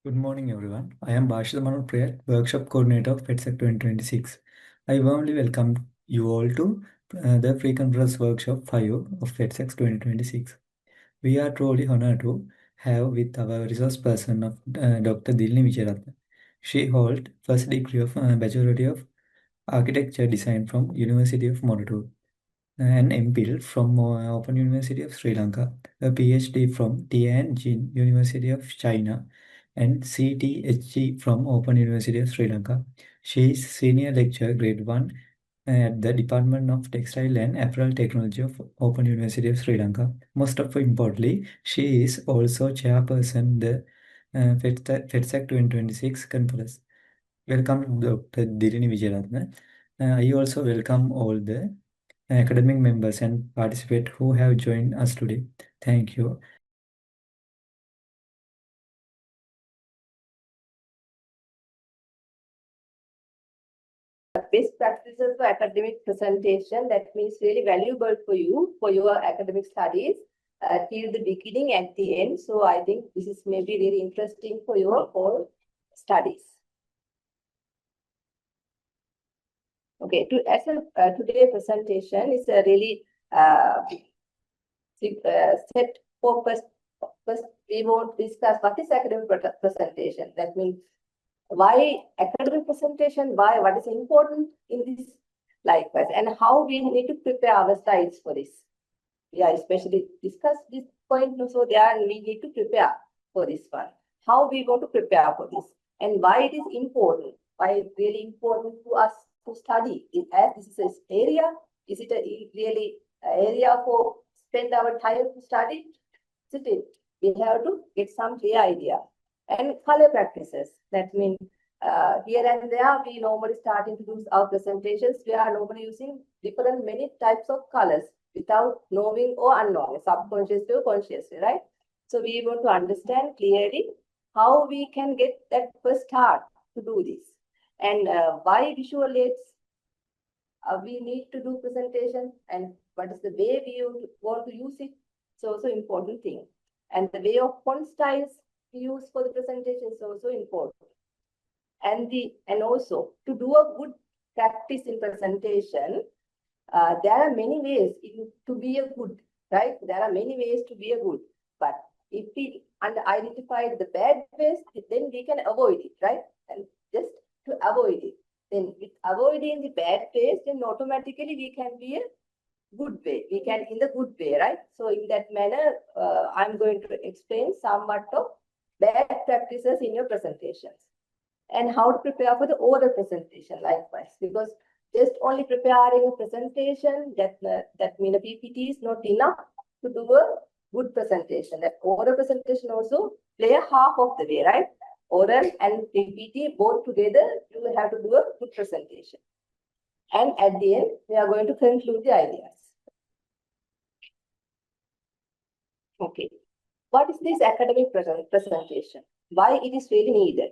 Good morning, everyone. I am Bashidhamanu Priya, Workshop Coordinator of FETSAC 2026. I warmly welcome you all to the pre-conference workshop 5 of FETSAC 2026. We are truly honored to have with our resource person of Dr. Wijerathne. She holds first degree of Bachelor of Architecture Design from University of Moratuwa, an MPhil from Open University of Sri Lanka, a PhD from Tianjin University of China, and CTHG from Open University of Sri Lanka. She is Senior Lecturer Grade 1 at the Department of Textile and Apparel Technology of Open University of Sri Lanka. Most of importantly, she is also chairperson the FETSAC 2026 conference. Welcome, Dr. Wijerathne. I also welcome all the academic members and participants who have joined us today. Thank you. Best practices for academic presentation, that means really valuable for you for your academic studies till the beginning and the end. So I think this is maybe really interesting for your whole studies. Okay, today's presentation is a really set focus. First, we won't discuss what is academic presentation. That means why academic presentation, what is important in this, likewise, and how we need to prepare our slides for this. Yeah, especially discuss this point. So there we need to prepare for this one. How we going to prepare for this, and why it is important. Why it's really important to us to study. As this is an area, is it a really area for spend our time to study? Is it? We have to get some clear idea. And color practices. That means here and there, we normally start to do our presentations. We are normally using many types of colors without knowing or unknowing, subconsciously or consciously, right? So we want to understand clearly how we can get that first start to do this, and why visual aids we need to do presentation, and what is the way we want to use it. So also important thing, and the way of font styles use for the presentation is also important. And also to do a good practice in presentation, there are many ways to be a good, right? There are many ways to be a good, but if we identify the bad ways, then we can avoid it, right? And just to avoid it, then with avoiding the bad ways, then automatically we can be a good way. We can in the good way, right? So in that manner, I'm going to explain somewhat of bad practices in your presentations and how to prepare for the oral presentation likewise, because just only preparing a presentation that means a PPT is not enough to do a good presentation. That oral presentation also play a half of the way, right? Oral and PPT both together, you will have to do a good presentation. And at the end, we are going to conclude the ideas. Okay. What is this academic presentation? Why it is really needed?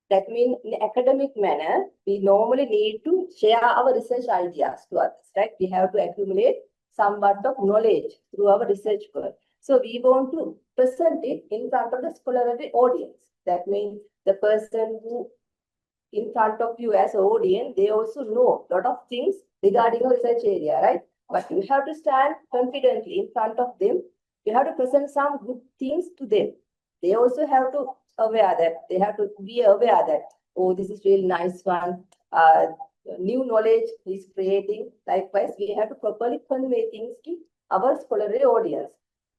That means in academic manner, we normally need to share our research ideas to others, right? We have to accumulate somewhat of knowledge through our research work. So we want to present it in front of the scholarly audience. That means the person who in front of you as an audience, they also know a lot of things regarding your research area, right? But you have to stand confidently in front of them. You have to present some good things to them. They also have to they have to be aware that, oh, this is really nice one. New knowledge is creating. Likewise, we have to properly convey things to our scholarly audience.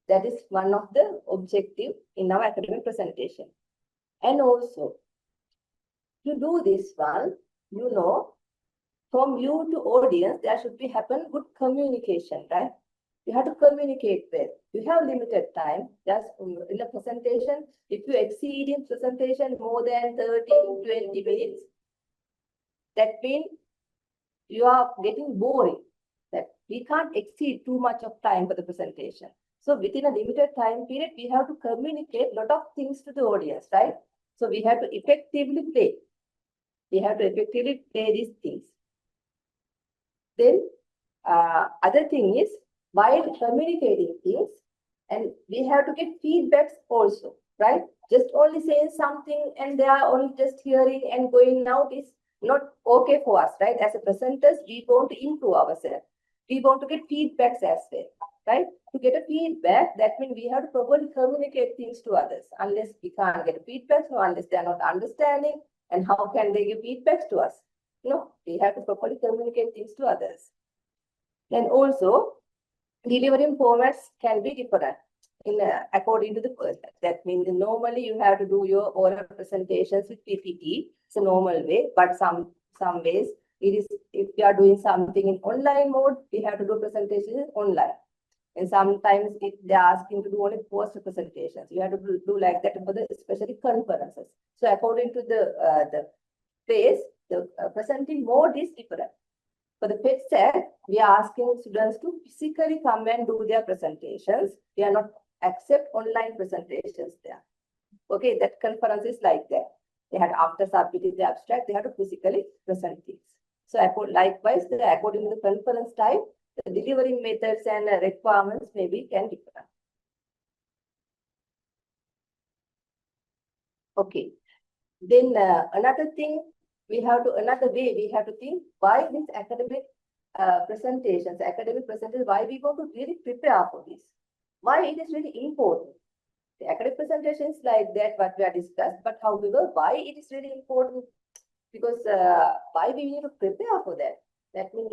That is one of the objectives in our academic presentation. And also, to do this one, from you to audience, there should be happen good communication, right? You have to communicate well. You have limited time. Just in a presentation, if you exceed in presentation more than 30 to 20 minutes, that means you are getting boring. That we can't exceed too much of time for the presentation. So within a limited time period, we have to communicate a lot of things to the audience, right? So we have to effectively play. We have to effectively play these things. Then other thing is, while communicating things, and we have to get feedbacks also, right? Just only saying something and they are only just hearing and going out is not okay for us, right? As a presenters, we want to improve ourselves. We want to get feedbacks as well, right? To get a feedback, that means we have to properly communicate things to others. Unless we can't get feedback, or unless they are not understanding, and how can they give feedbacks to us? No, we have to properly communicate things to others. And also, delivering formats can be different in according to the person. That means normally you have to do your oral presentations with PPT. It's a normal way, but some ways it is, if you are doing something in online mode, we have to do presentations online. And sometimes they're asking to do only poster presentations. You have to do like that for the especially conferences. So according to the phase, the presenting mode is different. For the FETSAC, we are asking students to physically come and do their presentations. We are not accept online presentations there. Okay, that conference is like that. They had, after submitting the abstract, they had to physically present things. So likewise, according to the conference type, the delivery methods and requirements maybe can differ. Okay. Then another thing, another way we have to think why these academic presentations, why we want to really prepare for this. Why it is really important. The academic presentations like that, what we are discussed, but however, why it is really important? Because why we need to prepare for that? That means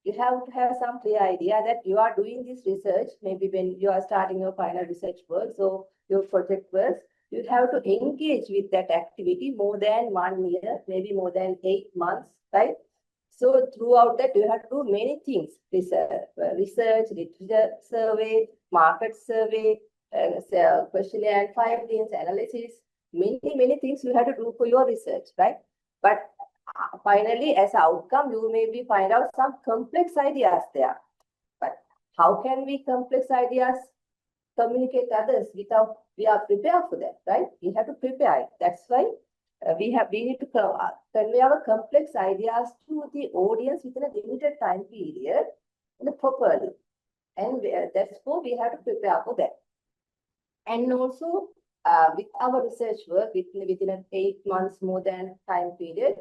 you have to have some clear idea that you are doing this research, maybe when you are starting your final research work, so your project works, you have to engage with that activity more than 1 year, maybe more than 8 months, right? So throughout that, you have to do many things: research, literature survey, market survey, questionnaire and findings, analysis, many things you have to do for your research, right? But finally, as an outcome, you maybe find out some complex ideas there. But how can we complex ideas communicate others without we are prepared for that, right? We have to prepare it. That's why we need to convey our complex ideas to the audience within a limited time period and properly. And that's why we have to prepare for that. And also with our research work within an 8 months more than time period,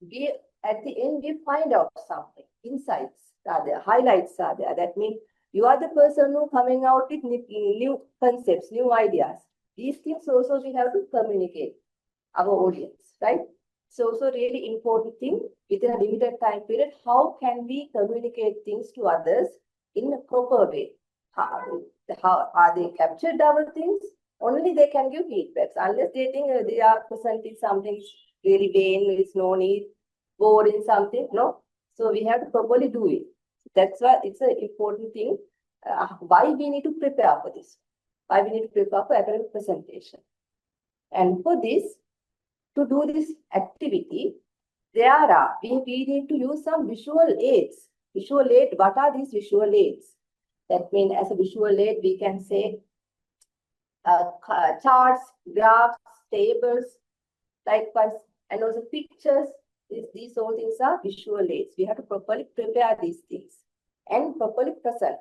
we at the end we find out something. Insights are there, highlights are there. That means you are the person who coming out with new concepts, new ideas. These things also we have to communicate our audience, right? So really important thing within a limited time period. How can we communicate things to others in a proper way? How are they captured our things? Only they can give feedbacks. Unless they think they are presenting something really vain, there is no need, boring something. No. So we have to properly do it. That's why it's an important thing. Why we need to prepare for this? Why we need to prepare for academic presentation? And for this, to do this activity, we need to use some visual aids. Visual aid, what are these visual aids? That means as a visual aid, we can say charts, graphs, tables, likewise, and also pictures. These all things are visual aids. We have to properly prepare these things and properly present.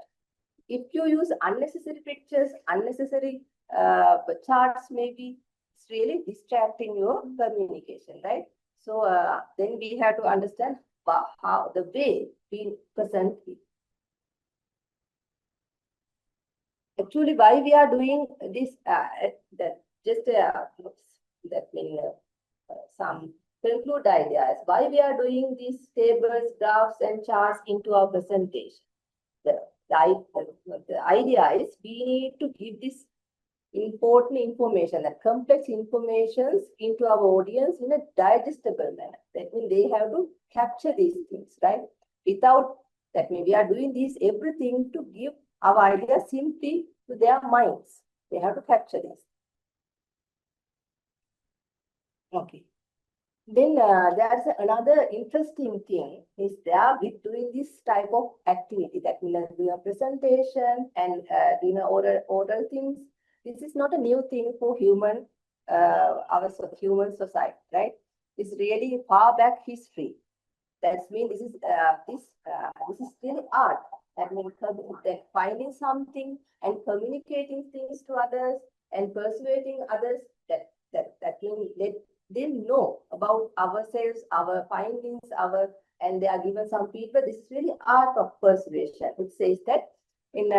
If you use unnecessary pictures, unnecessary charts, maybe it's really distracting your communication, right? So then we have to understand how the way we present it. Actually, why we are doing this? That means some conclude ideas. Why we are doing these tables, graphs, and charts into our presentation? The idea is we need to give this important information, that complex information into our audience in a digestible manner. That means they have to capture these things, right? Without that means we are doing this everything to give our ideas simply to their minds. They have to capture this. Okay. Then there's another interesting thing is there with doing this type of activity, that means doing a presentation and doing oral things. This is not a new thing for human society, right? It's really far back history. That means this is really art. That means finding something and communicating things to others and persuading others That means let them know about ourselves, our findings, and they are given some feedback. This is really art of persuasion. It says that in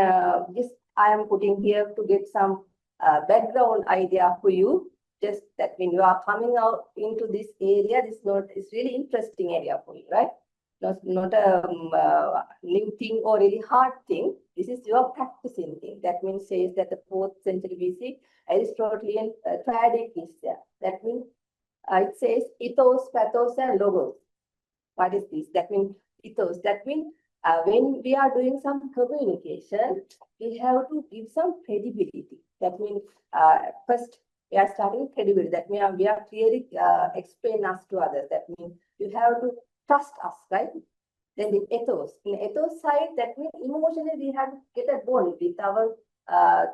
this I am putting here to get some background idea for you. Just that when you are coming out into this area, it's really interesting area for you, right? Not a new thing or really hard thing. This is your practicing thing. That means says that the 4th century BC, Aristotelian triadic is there. That means it says ethos, pathos, and logos. What is this? That means ethos. That means when we are doing some communication, we have to give some credibility. That means first we are starting credibility. That means we are clearly explain us to others. That means you have to trust us, right? Then the ethos. In the ethos side, that means emotionally we have to get a bond with our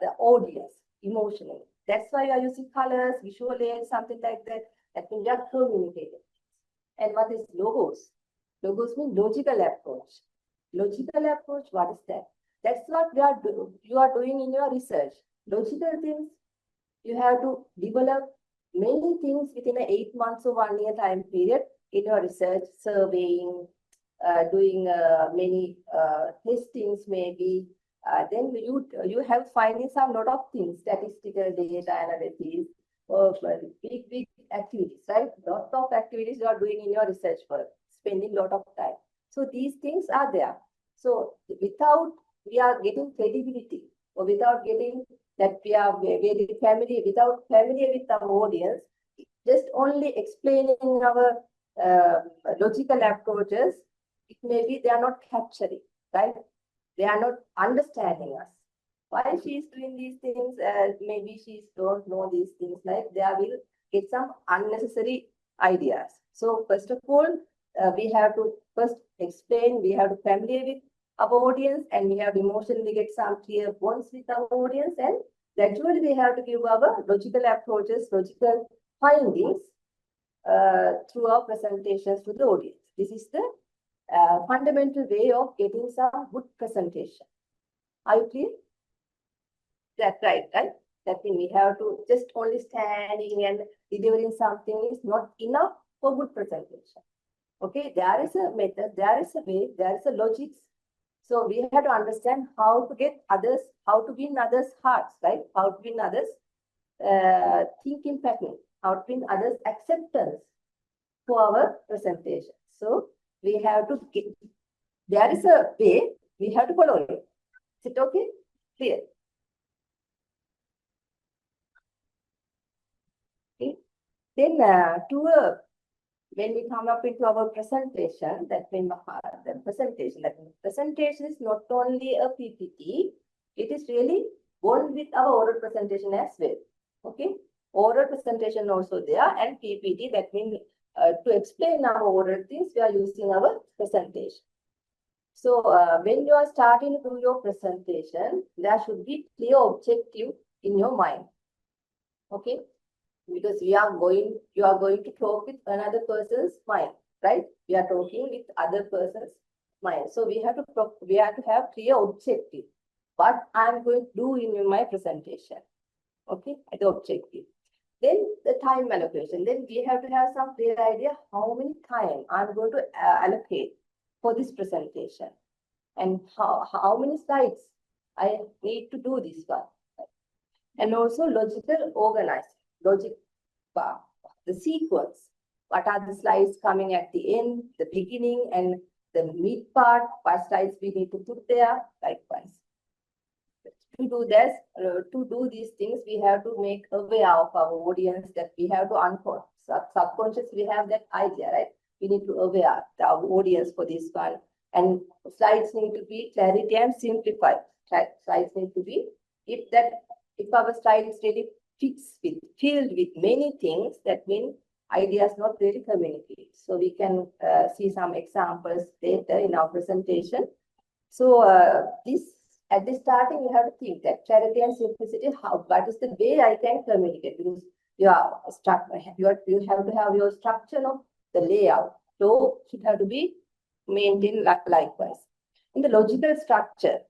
the audience emotionally. That's why we are using colors, visual aids, something like that. That means we are communicating. And what is logos? Logos means logical approach. Logical approach, what is that? That's what you are doing in your research. Logical things, you have to develop many things within an 8 months or 1 year time period in your research, surveying, doing many testings maybe. Then you have finding some lot of things, statistical data analysis, big activities, right? Lot of activities you are doing in your research work, spending lot of time. So these things are there. So without we are getting credibility, or without getting that we are very familiar, without familiar with our audience, just only explaining our logical approaches, it may be they are not capturing, right? They are not understanding us. Why she is doing these things? Maybe she don't know these things. Like they will get some unnecessary ideas. So first of all, we have to first explain. We have to familiar with our audience, and we have to emotionally get some clear bonds with our audience, and gradually we have to give our logical approaches, logical findings through our presentations to the audience. This is the fundamental way of getting some good presentation. Are you clear? That's right? That means we have to just only standing and delivering something is not enough for good presentation. Okay, there is a method, there is a way, there is a logic. So we have to understand how to get others, how to win others' hearts, right? How to win others' thinking pattern, how to win others' acceptance for our presentation. So we have to get, there is a way, we have to follow it. Is it okay? Clear? Okay. Then when we come up into our presentation, that means the presentation is not only a PPT, it is really one with our oral presentation as well. Okay, oral presentation also there, and PPT, that means to explain our oral things, we are using our presentation. So when you are starting to do your presentation, there should be clear objective in your mind. Okay, because you are going to talk with another person's mind, right? We are talking with other person's mind. So we have to have clear objective. What I'm going to do in my presentation. Okay, the objective. Then the time allocation. Then we have to have some clear idea how many time I'm going to allocate for this presentation, and how many slides I need to do this one. And also logical organizing. Logic, the sequence. What are the slides coming at the end, the beginning, and the mid part? What slides we need to put there? Likewise. To do this, to do these things, we have to make aware of our audience that we have to unfold. Subconscious, we have that idea, right? We need to aware our audience for this one. And slides need to be clarity and simplified. Slides need to be, if our slide is really filled with many things, that means ideas not really communicate. So we can see some examples later in our presentation. So at the starting, you have to think that clarity and simplicity, what is the way I can communicate? Because you have to have your structure of the layout. So should have to be maintained likewise. In the logical structure,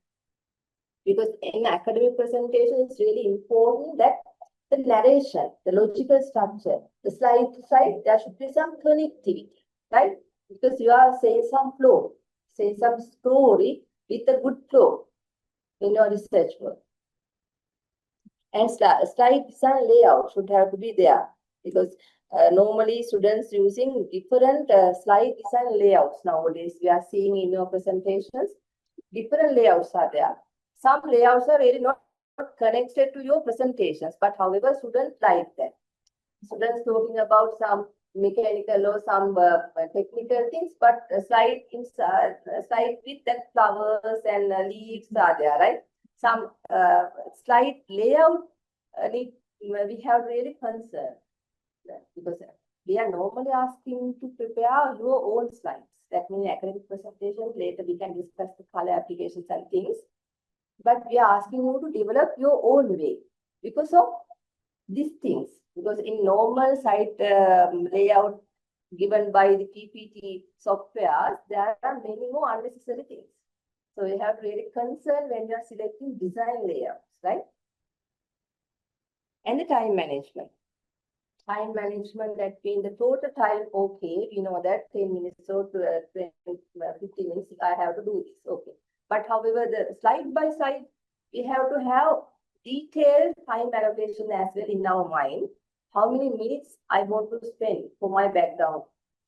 because in academic presentation, it's really important that the narration, the logical structure, the slide to slide, there should be some connectivity, right? Because you are saying some flow, saying some story with a good flow in your research work. And slide design layout should have to be there, because normally students using different slide design layouts nowadays. We are seeing in your presentations, different layouts are there. Some layouts are really not connected to your presentations, but however, students like that. Students talking about some mechanical or some technical things, but slide with that flowers and leaves are there, right? Some slide layout we have really concern, because we are normally asking to prepare your own slides. That means academic presentations. Later we can discuss the color applications and things. But we are asking you to develop your own way because of these things. Because in normal site layout given by the PPT software, there are many more unnecessary things. So you have really concern when you are selecting design layouts, right? And the time management. Time management, that means the total time, okay, you know that 10 minutes or 20, 15 minutes, I have to do this, okay. But however, the slide by slide, we have to have detailed time allocation as well in our mind. How many minutes I want to spend for my background,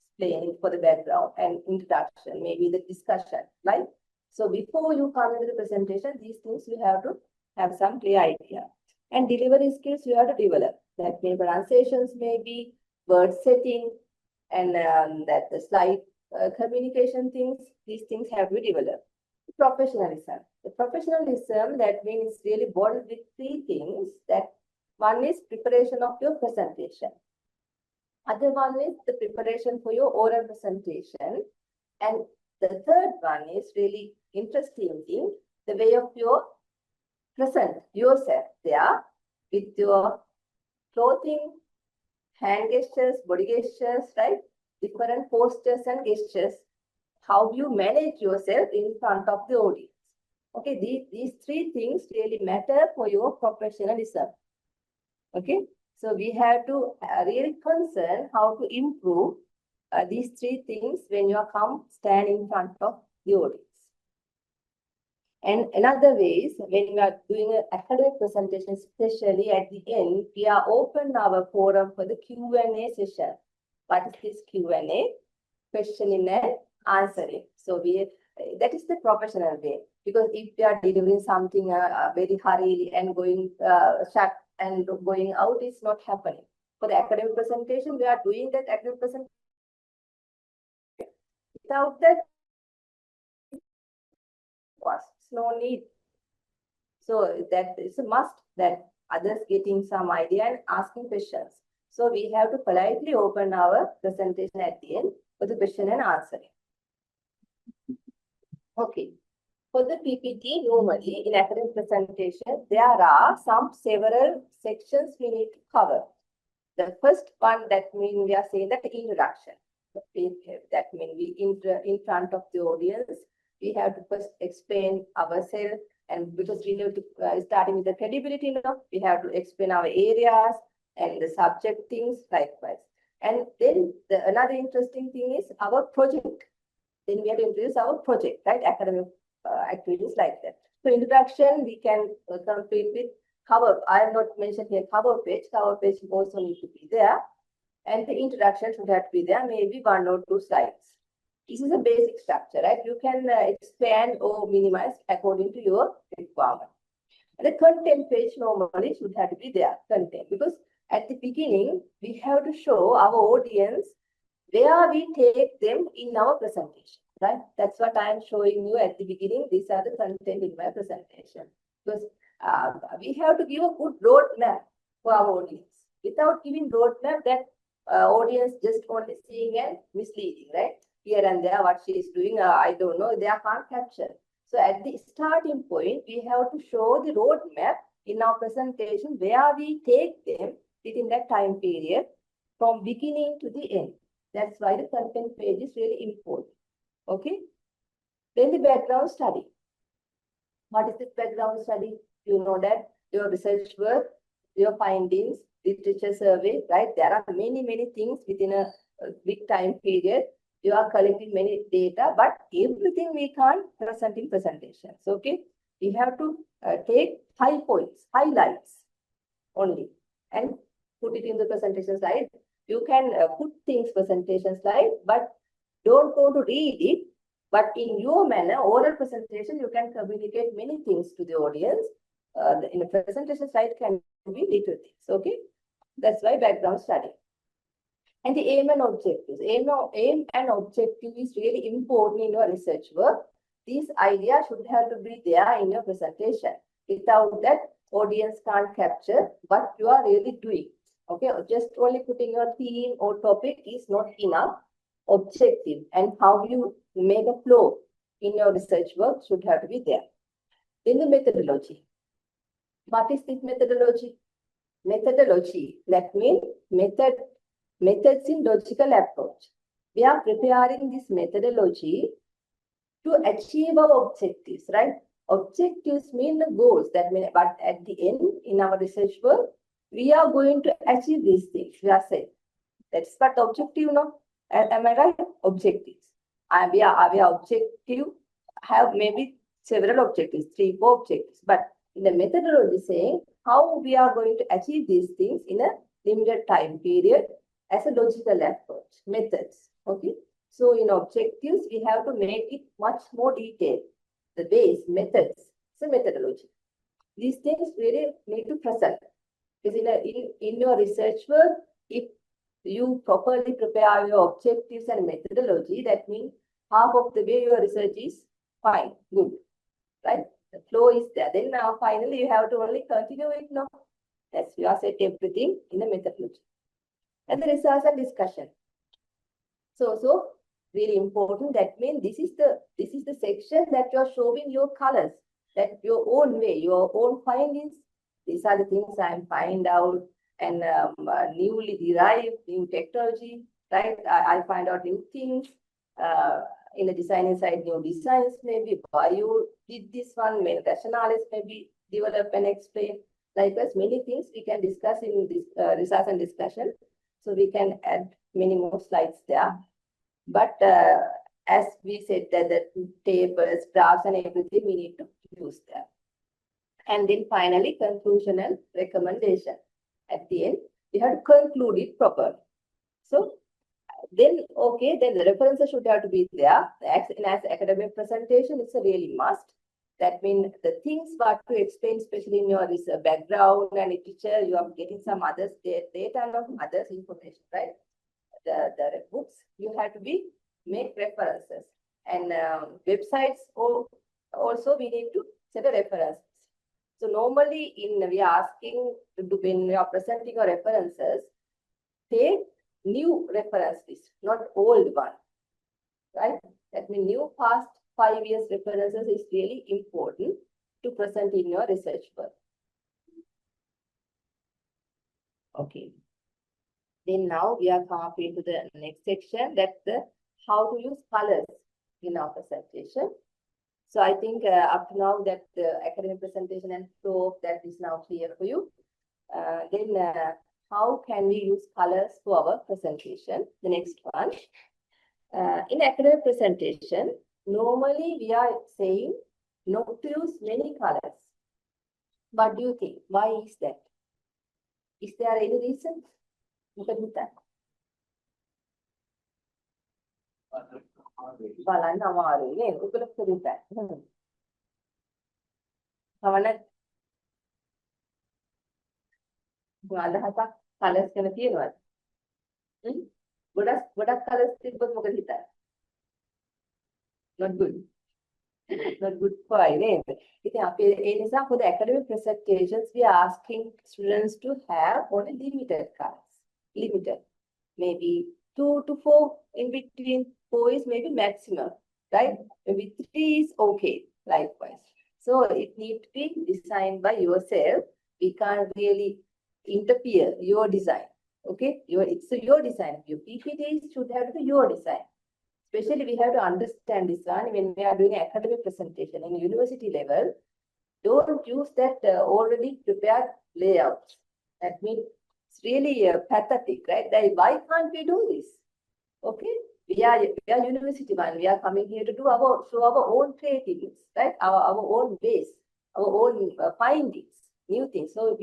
explaining for the background and introduction, maybe the discussion, right? So before you come into the presentation, these things you have to have some clear idea. And delivery skills you have to develop. That means pronunciations, maybe word setting, and that the slide communication things. These things have to be developed. Professionalism. The professionalism, that means really boiled with three things. That one is preparation of your presentation. Other one is the preparation for your oral presentation. And the third one is really interesting thing, the way of your present yourself there with your clothing, hand gestures, body gestures, right? Different postures and gestures. How you manage yourself in front of the audience. Okay, these three things really matter for your professionalism. Okay, so we have to really concern how to improve these three things when you come stand in front of the audience. And another way is when we are doing an academic presentation, especially at the end, we are open our forum for the Q&A session. What is this Q&A? Questioning and answering. So that is the professional way. Because if we are delivering something very hurriedly and going shut and going out, it's not happening. For the academic presentation, we are doing that academic presentation. Without that, it's no need. So that is a must, that others getting some idea and asking questions. So we have to politely open our presentation at the end for the question and answering. Okay. For the PPT, normally in academic presentation, there are several sections we need to cover. The first one, that means we are saying that introduction. That means we in front of the audience, we have to first explain ourselves, and because we need to starting with the credibility now, we have to explain our areas and the subject things likewise. And then another interesting thing is our project. Then we have to introduce our project, right? Academic activities like that. So introduction, we can complete with cover. I have not mentioned here cover page. Cover page also need to be there. And the introduction should have to be there, maybe 1 or 2 slides. This is a basic structure, right? You can expand or minimize according to your requirement. And the content page normally should have to be there, content, because at the beginning, we have to show our audience where we take them in our presentation, right? That's what I am showing you at the beginning. These are the content in my presentation. Because we have to give a good roadmap for our audience. Without giving roadmap, that audience just only seeing and misleading, right? Here and there, what she is doing, I don't know, they can't capture. So at the starting point, we have to show the roadmap in our presentation where we take them within that time period from beginning to the end. That's why the content page is really important. Okay. Then the background study. What is the background study? You know that your research work, your findings, literature survey, right? There are many things within a big time period. You are collecting many data, but everything we can't present in presentations. Okay, we have to take 5 points, highlights only, and put it in the presentation slide. You can put things presentation slide, but don't go to read it. But in your manner, oral presentation, you can communicate many things to the audience. In the presentation slide can be little things. Okay, that's why background study. And the aim and objectives. Aim and objective is really important in your research work. These ideas should have to be there in your presentation. Without that, audience can't capture what you are really doing. Okay, just only putting your theme or topic is not enough. Objective and how you make a flow in your research work should have to be there. Then the methodology. What is this methodology? Methodology, that means methods in logical approach. We are preparing this methodology to achieve our objectives, right? Objectives mean the goals. That means, but at the end, in our research work, we are going to achieve these things. We are saying that's what objective, no? Am I right? Objectives. We are objective, have maybe several objectives, 3, 4 objectives. But in the methodology saying how we are going to achieve these things in a limited time period as a logical approach, methods. Okay. So in objectives, we have to make it much more detailed. The base, methods, it's a methodology. These things really need to present. Because in your research work, if you properly prepare your objectives and methodology, that means half of the way your research is fine, good, right? The flow is there. Then now finally you have to only continue it now. Yes, you are set everything in the methodology. And the results and discussion. So really important. That means this is the section that you are showing your colors, that your own way, your own findings. These are the things I find out and newly derived new technology, right? I find out new things. In the designing side, new designs, maybe why you did this one, main rationales maybe develop and explain. Likewise, many things we can discuss in this research and discussion. So we can add many more slides there. But as we said that the tables, graphs and everything we need to use there. And then finally, conclusion and recommendation. At the end, we have to conclude it properly. So then, okay, then the references should have to be there. As academic presentation, it's a really must. That means the things what to explain, especially in your research background and literature, you are getting some others data and others information, right? The books, you have to make references. And websites also we need to set a reference. So normally we are asking to do, when you are presenting your references, take new reference list, not old one, right? That means new past 5 years references is really important to present in your research work. Okay. Then now we are coming to the next section, that's the how to use colors in our presentation. So I think up to now that the academic presentation and flow of that is now clear for you. Then how can we use colors for our presentation? The next one. In academic presentation, normally we are saying not to use many colors. What do you think? Why is that? Is there any reason? Look at that. බලන්න අමාරුයි නේද? ඔයගොල්ලෝ කරුණා. කවන්න අදහසක් colours ගැන තියෙනවද? ගොඩක් colours තිබ්බොත් මොකද හිතන්නේ? Not good. Not good for නේද? ඉතින් අපි ඒ නිසා for the academic presentations we are asking students to have only limited colors. Limited. Maybe 2 to 4 in between. 4 is maybe maximum, right? Maybe 3 is okay, likewise. So it needs to be designed by yourself. We can't really interfere your design, okay? It's your design. Your PPT should have to be your design. Especially we have to understand this one when we are doing academic presentation in university level. Don't use that already prepared layouts. That means it's really pathetic, right? That why can't we do this? Okay, we are university one. We are coming here to do our own creativities, right? Our own ways, our own findings, new things. So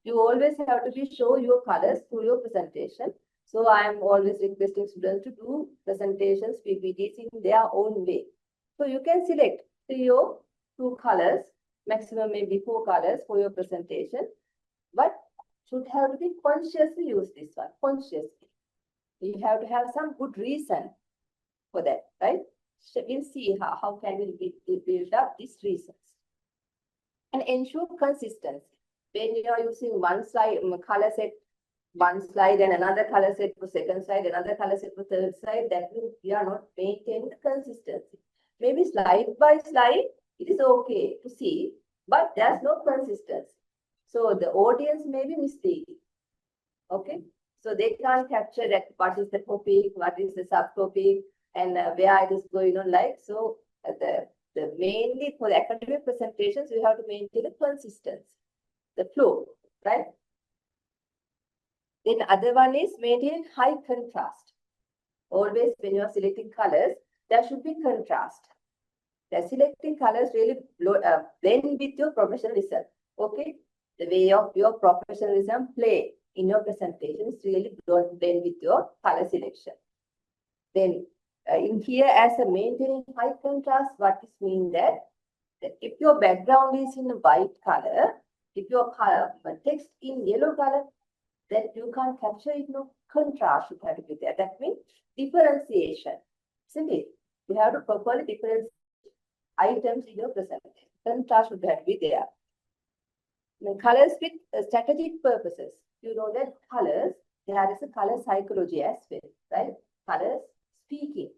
you always have to be show your colors through your presentation. So I am always requesting students to do presentations, PPTs in their own way. So you can select 2 colors, maximum maybe 4 colors for your presentation, but should have to be consciously use this one, consciously. You have to have some good reason for that, right? So we'll see how can we build up these reasons. And ensure consistency. When you are using one slide, color set, one slide and another color set for second slide, another color set for third slide, that means we are not maintaining the consistency. Maybe slide by slide, it is okay to see, but there's no consistency. So the audience may be mistaken. Okay, so they can't capture that what is the topic, what is the subtopic, and where it is going on. Like so, the mainly for the academic presentations, we have to maintain the consistency, the flow, right? Then other one is maintain high contrast. Always when you are selecting colors, there should be contrast. The selecting colors really blend with your professionalism. Okay, the way of your professionalism play in your presentation is really blend with your color selection. Then in here as a maintaining high contrast, what this means that if your background is in a white color, if your text in yellow color, that you can't capture it, no contrast should have to be there. That means differentiation. Simply, you have to properly differentiate items in your presentation. Contrast should have to be there. Now, colors with strategic purposes. You know that colors, there is a color psychology as well, right? Colors speaking,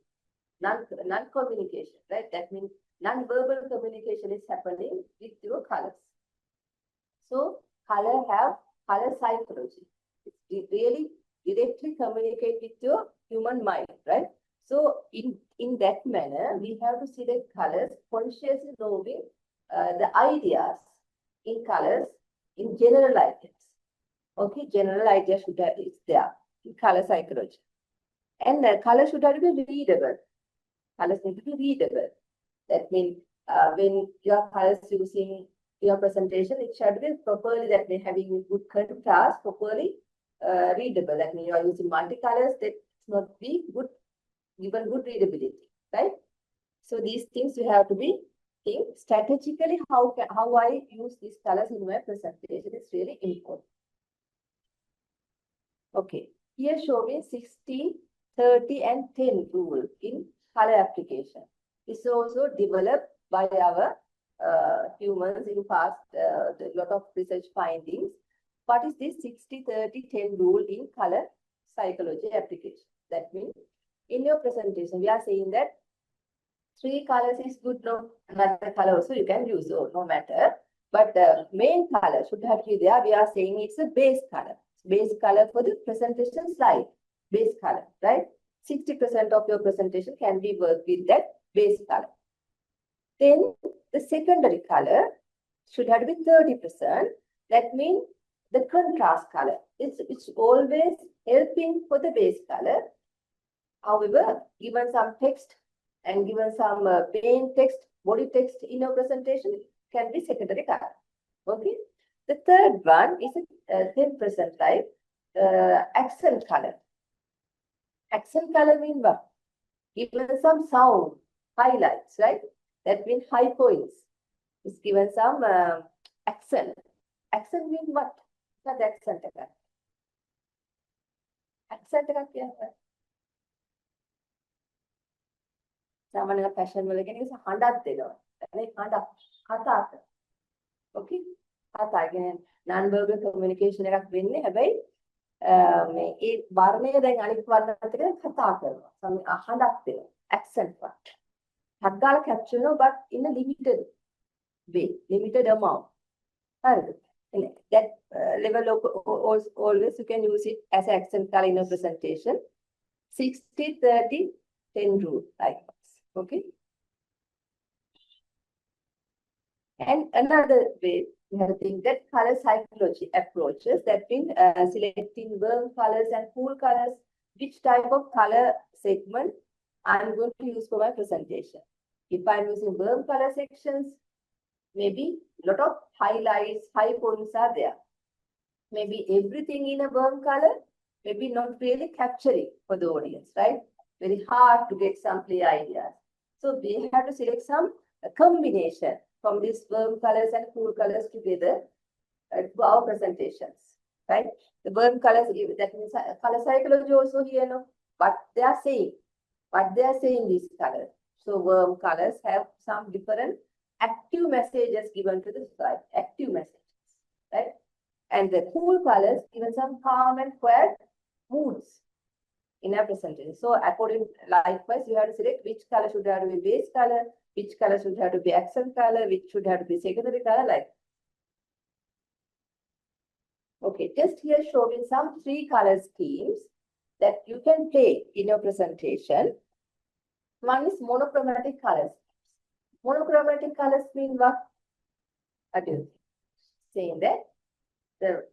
non-communication, right? That means non-verbal communication is happening with your colors. So color have color psychology. It really directly communicate with your human mind, right? So in that manner, we have to select colors consciously knowing the ideas in colors in general items. Okay, general idea should have is there in color psychology. And color should have to be readable. Colors need to be readable. That means when your colors using your presentation, it should be properly that they having good contrast, properly readable. That means you are using multicolors, that it's not be good, given good readability, right? So these things you have to be think strategically how I use these colors in my presentation is really important. Okay, here showing 60, 30, and 10 rule in color application. This is also developed by our humans in past, a lot of research findings. What is this 60, 30, 10 rule in color psychology application? That means in your presentation, we are saying that 3 colors is good, no, another color also you can use, so no matter. But the main color should have to be there. We are saying it's a base color. Base color for the presentation slide. Base color, right? 60% of your presentation can be worked with that base color. Then the secondary color should have to be 30%. That means the contrast color. It's always helping for the base color. However, given some text and given some plain text, body text in your presentation, can be secondary color. Okay. The third one is a 10% type accent color. Accent color means what? Given some sound, highlights, right? That means high points. It's given some accent. Accent means what? Not accent. Accent සාමාන්‍ය fashion වල කියන එක හඬක් දෙනවා. ඒ හඬක් කතාක. Okay? කතා කියන්නේ non verbal communication එකක් වෙන්නේ. හැබැයි මේ ඒ වර්ණය දැන් අනිත් වර්ණත් එක්ක කතා කරනවා. හඬක් දෙනවා. accent one. හද්දාලා capture වෙනවා but in a limited way, limited amount. හරිද? That level of always you can use it as accent color in a presentation. 60, 30, 10 rule like this. Okay. And another way, we have to think that color psychology approaches, that means selecting warm colors and cool colors, which type of color segment I'm going to use for my presentation. If I'm using warm color sections, maybe a lot of highlights, high points are there. Maybe everything in a warm color, maybe not really capturing for the audience, right? Very hard to get some clear ideas. So we have to select some combination from these warm colors and cool colors together to our presentations, right? The warm colors, that means color psychology also here, no? But they are saying these colors. So warm colors have some different active messages given to the slide, active messages, right? And the cool colors given some calm and quiet moods in a presentation. So according, likewise, you have to select which color should have to be base color, which color should have to be accent color, which should have to be secondary color, like. Okay, just here showing some 3 color schemes that you can play in your presentation. One is monochromatic colors. Monochromatic colors mean what? What do you think? Saying that the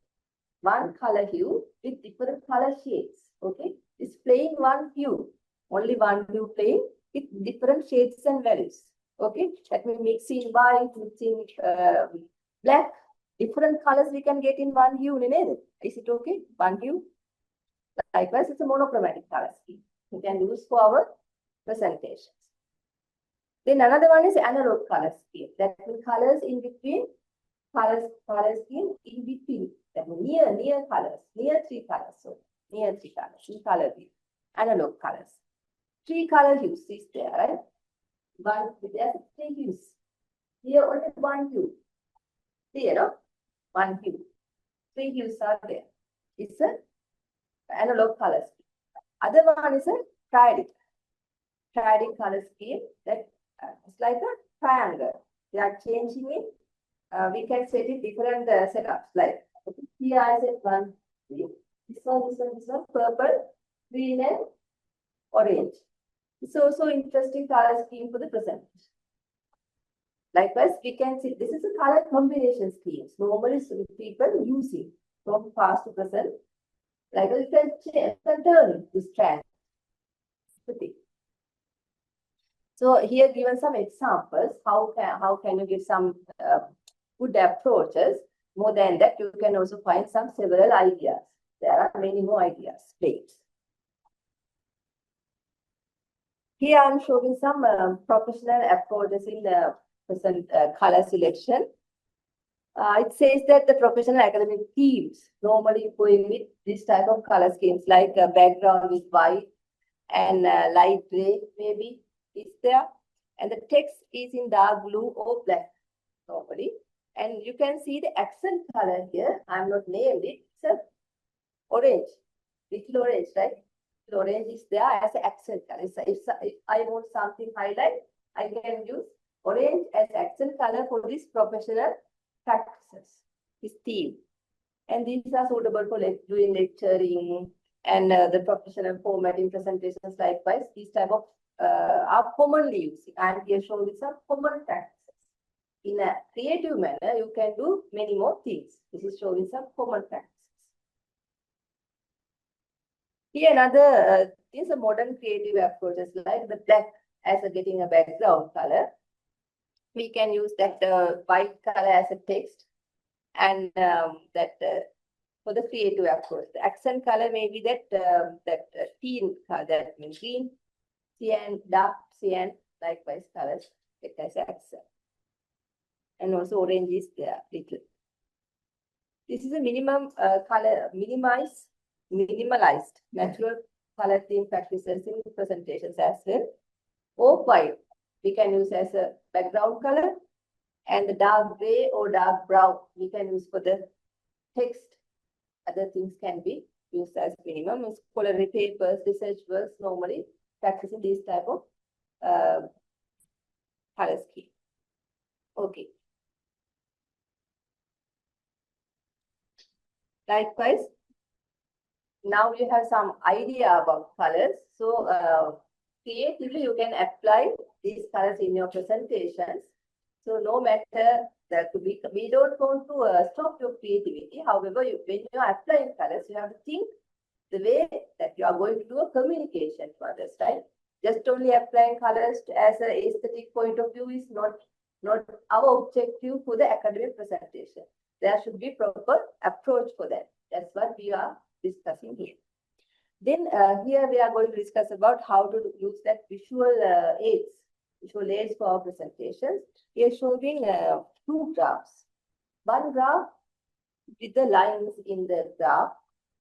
one color hue with different color shades. Okay, it's playing one hue, only one hue playing with different shades and values. Okay, that means mixing white, mixing black, different colors we can get in one hue. Is it okay? One hue. Likewise, it's a monochromatic color scheme. We can use for our presentations. Then another one is analog color scheme. That means colors in between, color scheme in between. That means near colors, near 3 colors. So near 3 colors in color view. Analog colors. 3 color hues is there, right? There's 3 hues. Here only one hue. Here, no? One hue. 3 hues are there. It's an analog color scheme. Other one is a triadic color scheme that it's like a triangle. They are changing it. We can set it different setups. Like here I set one hue. This one, purple, green, and orange. It's also interesting color scheme for the presentation. Likewise, we can see this is a color combination scheme. Normally, people using from past to present. Like you can turn this trend. So here given some examples. How can you give some good approaches? More than that, you can also find several ideas. There are many more ideas. Please. Here I'm showing some professional approaches in the present color selection. It says that the professional academic teams normally going with this type of color schemes, like a background with white and light gray, maybe is there, and the text is in dark blue or black normally. And you can see the accent color here. I'm not named it. It's a orange, little orange, right? The orange is there as an accent color. If I want something highlight, I can use orange as accent color for this professional practices, this theme. And these are suitable for doing lecturing and the professional formatting presentations. Likewise, these type of are commonly used. I'm here showing some common practices. In a creative manner, you can do many more things. This is showing some common practices. Here another is a modern creative approaches like the black as getting a background color. We can use that white color as a text, and that for the creative approach. The accent color may be that teen color, that means green, cyan, dark cyan, likewise colors it has accent. And also orange is there little. This is a minimum color, minimalized natural color theme practices in presentations as well. Or white we can use as a background color, and the dark gray or dark brown we can use for the text. Other things can be used as minimum. Scholarly papers, research works normally practicing this type of color scheme. Okay. Likewise, now you have some idea about colors. So creatively you can apply these colors in your presentations. So no matter we don't want to stop your creativity. However, when you are applying colors, you have to think the way that you are going to do a communication to others, right? Just only applying colors as an aesthetic point of view is not our objective for the academic presentation. There should be proper approach for that. That's what we are discussing here. Then here we are going to discuss about how to use that visual aids for our presentations. We are showing two graphs. One graph with the lines in the graph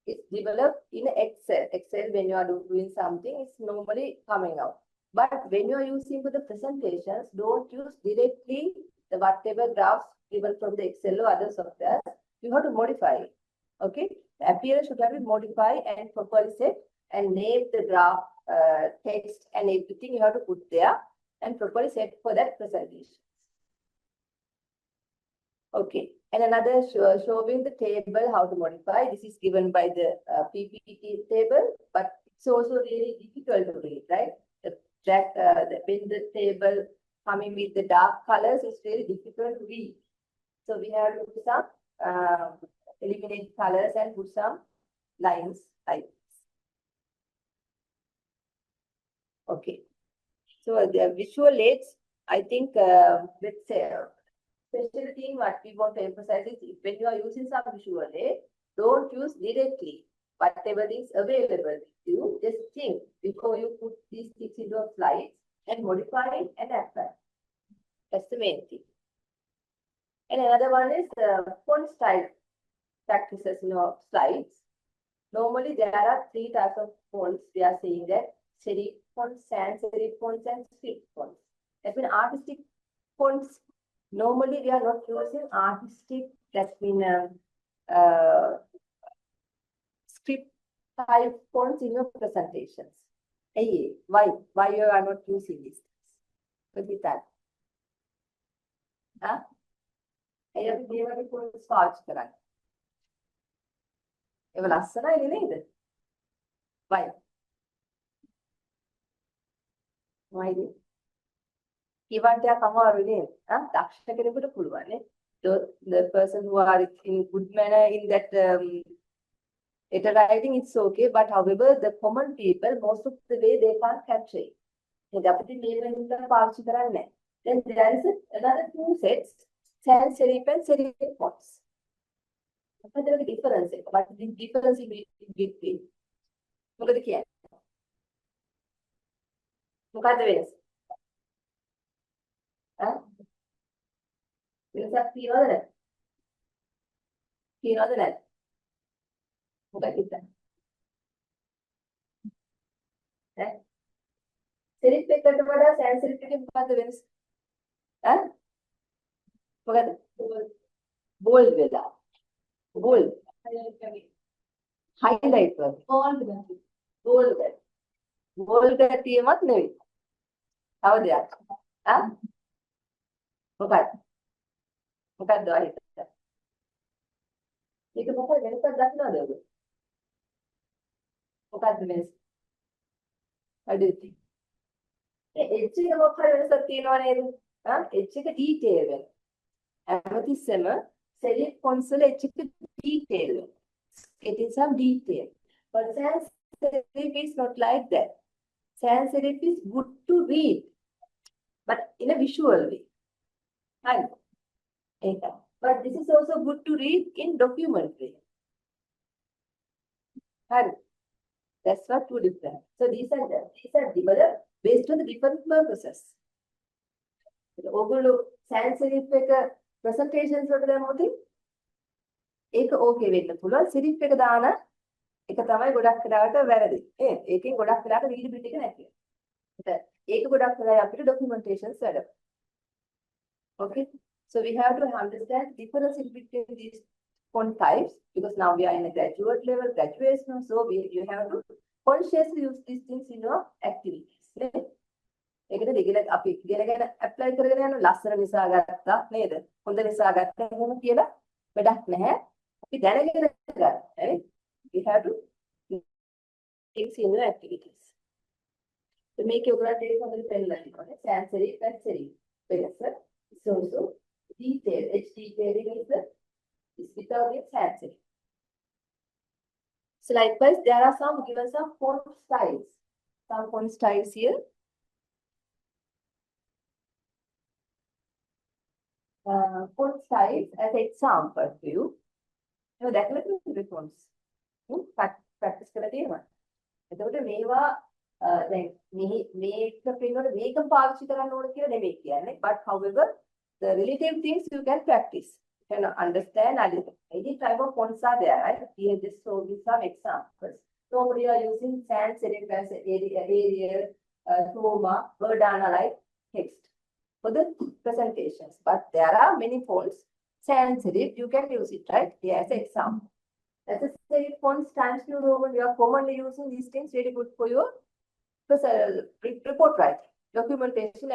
is developed in Excel. Excel, when you are doing something, it's normally coming out. But when you are using for the presentations, don't use directly the whatever graphs given from the Excel or other software. You have to modify it. Okay, the appearance should have been modified and properly set and name the graph, text and everything you have to put there and properly set for that presentation. Okay, and another showing the table how to modify. This is given by the PPT table, but it's also really difficult to read, right? When the table coming with the dark colors, it's very difficult to read. So we have to put some eliminate colors and put some lines like this. Okay, so the visual aids, I think, let's say, special thing what we want to emphasize is when you are using some visual aid, don't use directly whatever is available with you. Just think before you put these things into a slide and modify it and apply. That's the main thing. And another one is font style practices in your slides. Normally, there are three types of fonts. We are saying that serif fonts, sans serif fonts, and script fonts. That means artistic fonts. Normally, we are not using artistic. That means script type fonts in your presentations. Hey, why you are not using this? What is that? Huh? I have to give a fonts පාවිච්චි කරන්න. ඒක ලස්සනයි නේද? Why? Why? Even අමාරු නේද? දක්ෂ කෙනෙකුට පුළුවන් නේ. The person who are in good manner in that letter writing, it's okay. But however, the common people, most of the way they can't capture it. Then there is another two sets, sans serif and serif fonts. There is a difference. But the difference in between. Look at the key. Look at the ways. වෙනසක් තියනවද නැද්ද? තියනවද නැද්ද? මොකක්ද හිතන්නේ? සෙරිෆ් එකට වඩා සෑන් සෙරිෆ් එකේ මොකක්ද වෙනස? මොකක්ද? බෝල්ඩ් වෙලා. බෝල්ඩ්. highlight වගේ. බෝල්ඩ් ගතිය. බෝල්ඩ් ගතියමත් නෙවෙයි. තව දෙයක්. මොකක්ද? මොකක්ද ඔය? ඒක මොකද වෙනසක් දක්නවද ඔබ? මොකක්ද වෙනස? What do you think? H එක මොකක්ද වෙනසක් තියෙනව නේද? එච් එක ඩීටේල් වෙන. හැමතිස්සෙම සෙරිෆ් ෆොන්ට්ස් වල එච් එක ඩීටේල් වෙන. It is some detail. But sans serif is not like that. Sans serif is good to read, but in a visual way. But this is also good to read in document way. That's what two different. So these are developed based on the different purposes. ඔගොල්ලෝ sans serif එක presentations වලට දැම්මොත් ඒක okay වෙන්න පුළුවන්. serif එක දාන එක තමයි ගොඩක් වෙලාවට වැරදි. ඒකෙන් ගොඩක් වෙලාවට readability එක නැති වෙනවා. ඒක ගොඩක් වෙලාවට අපිට documentations වැඩ. Okay. So we have to understand difference in between these font types because now we are in a graduate level, graduation. So you have to consciously use these things in your activities. ඒකට regular අපි ඉගෙනගෙන apply කරගෙන යන ලස්සන නිසා ගත්තා නේද? හොඳ නිසා ගත්තා එහෙම කියලා වැඩක් නැහැ. අපි දැනගෙන ගන්න. We have to things in your activities. So make your grade හොඳට පෙන්නලා තියෙනවා. sans serif and serif. වෙනස. So detailed. Edge detailing is without its handset. So likewise, there are some given some font styles. Some font styles here. Font styles as example for you. You know, that will be fonts. Practice කරලා තියෙනවා. එතකොට මේවා දැන් මේක පින්නොට මේක පාවිච්චි කරන්න ඕන කියලා නෙමෙයි කියන්නේ. But however, the relative things you can practice. You can understand a little. Any type of fonts are there, right? Here just show you some examples. So we are using sans serif as Arial, Chroma, Verdana like text for the presentations. But there are many fonts. Sans serif, you can use it, right? Here as an example. As a serif fonts, Times New Roman, we are commonly using these things. Really good for your report writing, documentation,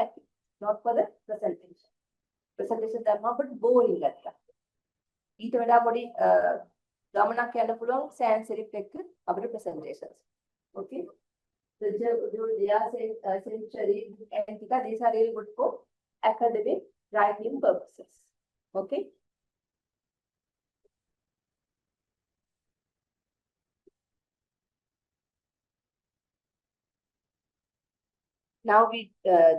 not for the presentation. Presentation that not but boring like that. ඊට වඩා පොඩි ගමනක් යන්න පුළුවන් sans serif එක්ක අපේ presentations. Okay. So they are essentially and these are really good for academic writing purposes. Okay. Now we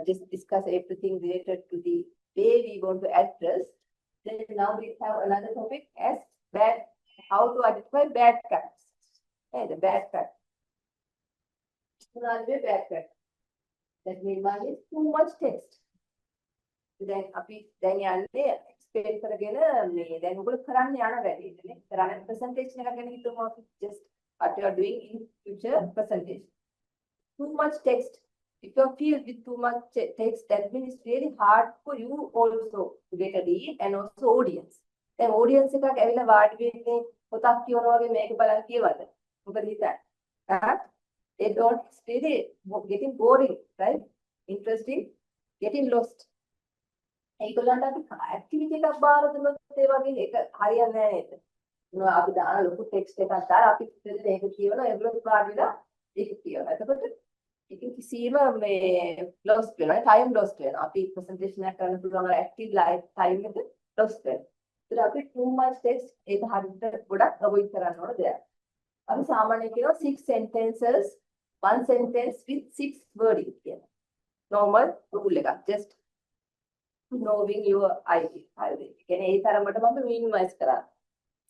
just discuss everything related to the way we want to address. Then now we have another topic as how to identify bad practices. Okay, the bad practice. Bad practice. That means one is too much text. Then යන්නේ explain කරගෙන මේ දැන් ඔයගොල්ලෝ කරන්න යන වැඩි නේ. කරන්න presentation එකක් ගැන හිතමු අපි just what you are doing in future presentation. Too much text. If you feel with too much text, that means it's really hard for you also to get a read and also audience. Then audience එකක් ඇවිල්ලා වාඩි වෙන්නේ පොතක් කියවනවා වගේ මේක බලන් කියවද? මොකද හිතන්නේ? They don't, it's really getting boring, right? Interesting, getting lost. ඒගොල්ලන්ට අපි activity එකක් බාර දුන්නොත් ඒ වගේ ඒක හරියන්නේ නැහැ නේද? මොනවා අපි දාන ලොකු text එකක් දාලා අපි මේක කියවනවා ඒගොල්ලෝ වාඩි වෙලා ඒක කියවනවා. එතකොට ඉතින් කිසිම මේ lost වෙනවා time lost වෙනවා අපි presentation එකක් කරන්න පුළුවන් active live time එක lost වෙනවා ඒත් අපි too much text ඒක හරියට ගොඩක් avoid කරන්න ඕන දෙයක් අපි සාමාන්‍යයෙන් කියනවා 6 sentences one sentence with 6 wording කියන normal rule එකක් just knowing your idea කියන්නේ ඒ තරමටම අපි minimize කරා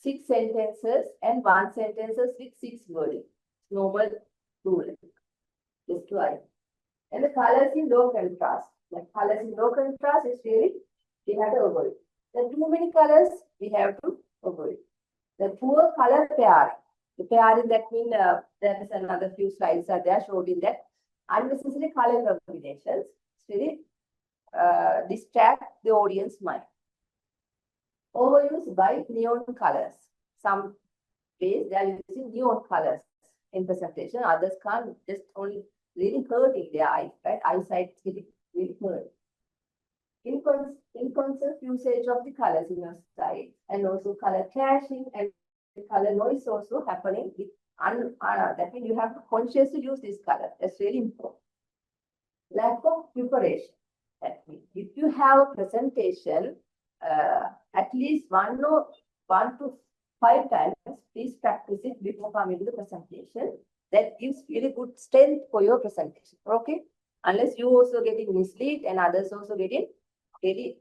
6 sentences and one sentences with 6 wording normal rule just to write. And the colors in low contrast. Like colors in low contrast is really, we have to avoid. There are too many colors, we have to avoid. The poor color pairing. The pairing that means there is another few slides are there showing that unnecessary color combinations really distract the audience mind. Overuse by neon colors. Some ways they are using neon colors in presentation. Others can't just only really hurting their eyes, right? Eyesight is getting really hurt. Inconsistent usage of the colors in your slide and also color clashing and color noise also happening with that means you have to consciously use this color. That's really important. Lack of preparation. That means if you have a presentation, at least one to 5 times, please practice it before coming to the presentation. That gives really good strength for your presentation. Okay, unless you also getting misled and others also getting really